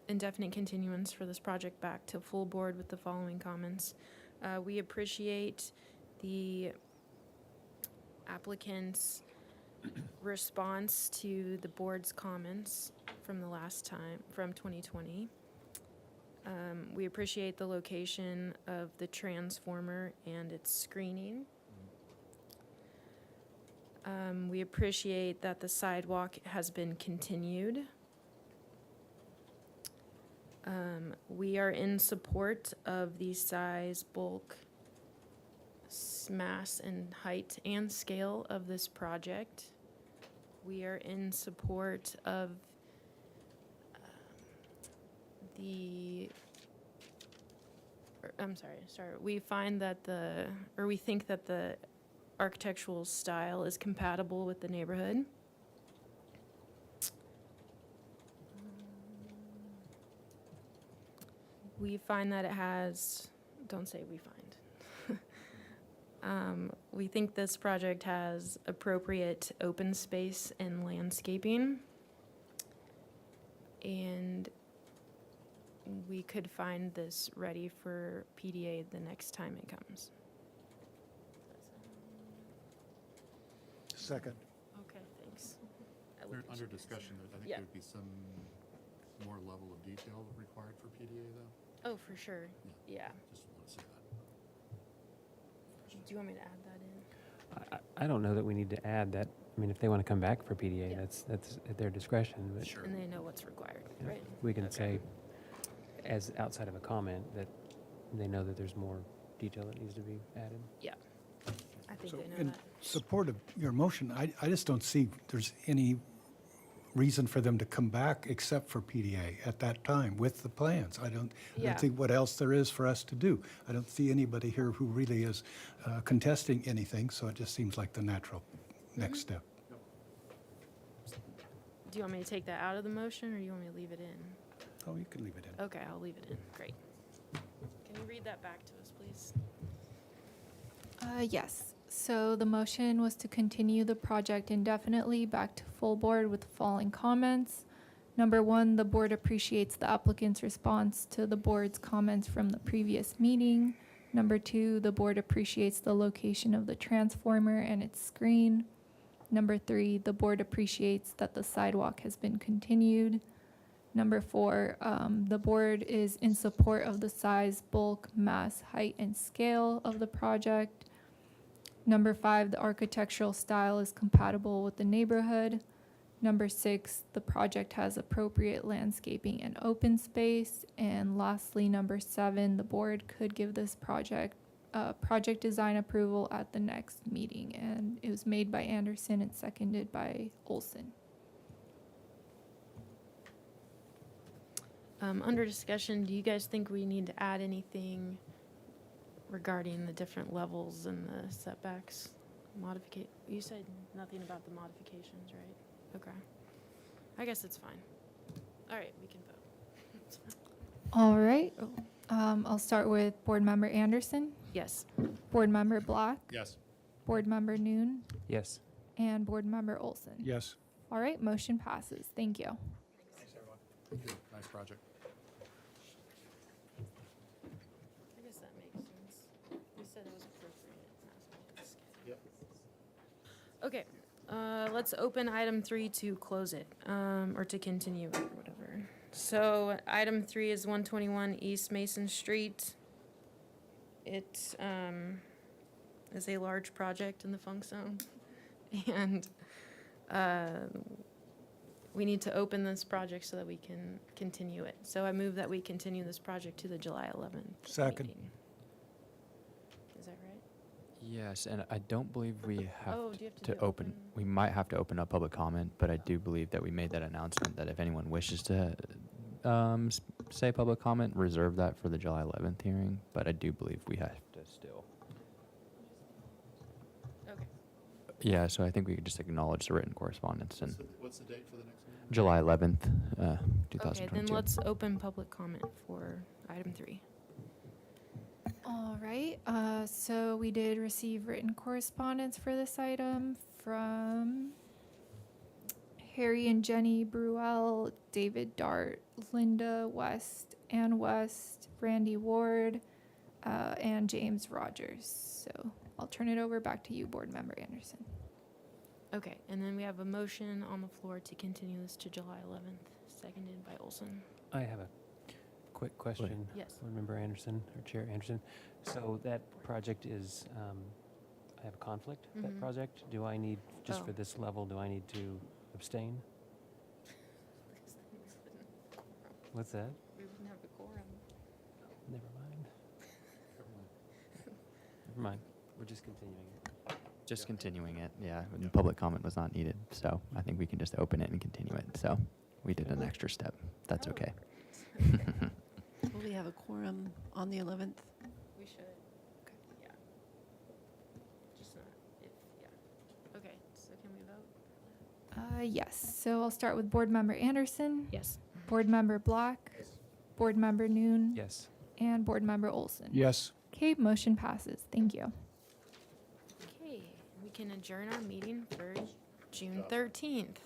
indefinite continuance for this project back to full board with the following comments. We appreciate the applicant's response to the board's comments from the last time, from 2020. We appreciate the location of the transformer and its screening. We appreciate that the sidewalk has been continued. We are in support of the size, bulk, mass, and height and scale of this project. We are in support of we find that we think that the architectural style is compatible with the neighborhood. We find that it has, don't say we find. We think this project has appropriate open space and landscaping. And we could find this ready for PDA the next time it comes. Second. Okay, thanks. Under discussion, I think Yeah. there'd be some more level of detail required for PDA, though. Oh, for sure. Yeah. Just want to say that. Do you want me to add that in? I don't know that we need to add that. I mean, if they want to come back for PDA, Yeah. that's at their discretion. But Sure. And they know what's required, yeah, right? we can Okay. say, as outside of a comment, that they know that there's more detail that needs to be added. Yeah. I think So they know in that. support of your motion, I just don't see there's any reason for them to come back except for PDA at that time with the plans. I don't Yeah. think what else there is for us to do. I don't see anybody here who really is contesting anything, so it just seems like the natural next step. Do you want me to take that out of the motion, or do you want me to leave it in? Oh, you can leave it in. Okay, I'll leave it in. Great. Can you read that back to us, please? Yes. So the motion was to continue the project indefinitely back to full board with the following comments. Number one, the board appreciates the applicant's response to the board's comments from the previous meeting. Number two, the board appreciates the location of the transformer and its screen. Number three, the board appreciates that the sidewalk has been continued. Number four, the board is in support of the size, bulk, mass, height, and scale of the project. Number five, the architectural style is compatible with the neighborhood. Number six, the project has appropriate landscaping and open space. And lastly, number seven, the board could give this project design approval at the next meeting. And it was made by Anderson and seconded by Olson. Under discussion, do you guys think we need to add anything regarding the different levels and the setbacks? You said nothing about the modifications, right? Okay. I guess it's fine. All right, we can vote. It's fine. All right. I'll start with Board Member Anderson, Yes. Board Member Black, Yes. Board Member Noon, Yes. and Board Member Olson. Yes. All right, motion passes. Thank you. Thanks, everyone. Thank you. Nice project. I guess that makes sense. You said it was appropriate. Yep. Okay, let's open item 3 to close it, or to continue it, or whatever. So item 3 is 121 East Mason Street. It is a large project in the funk zone, and we need to open this project so that we can continue it. So I move that we continue this project to the July 11th Second. meeting. Is that right? Yes, and I don't believe we have Oh, do you have to to do open. We might have to open up public comment, but I do believe that we made that announcement that if anyone wishes to say public comment, reserve that for the July 11th hearing. But I do believe we have to still. Okay. Yeah, so I think we could just acknowledge the written correspondence and What's the date for the next meeting? July 11th, Okay, 2022. then let's open public comment for item 3. All right, so we did receive written correspondence for this item from Harry and Jenny Bruel, David Dart, Linda West, Ann West, Brandy Ward, and James Rogers. So I'll turn it over back to you, Board Member Anderson. Okay, and then we have a motion on the floor to continue this to July 11th, seconded by Olson. I have a quick question. Yes. Board Member Anderson, or Chair Anderson. So that project is, I have a conflict, that Mhm. project. Do I need, just Oh. for this level, do I need to abstain? What's that? We wouldn't have a quorum. Never mind. Never mind. We're just continuing it. Just continuing it, yeah. And public comment was not needed, so I think we can just open it and continue it. So we did an extra step. That's Oh. okay. Will we have a quorum on the 11th? We should. Okay. Yeah. Just not if, yeah. Okay, so can we vote? Yes, so I'll start with Board Member Anderson, Yes. Board Member Black, Board Member Noon, Yes. and Board Member Olson. Yes. Okay, motion passes. Thank you. Okay, we can adjourn our meeting for June 13th.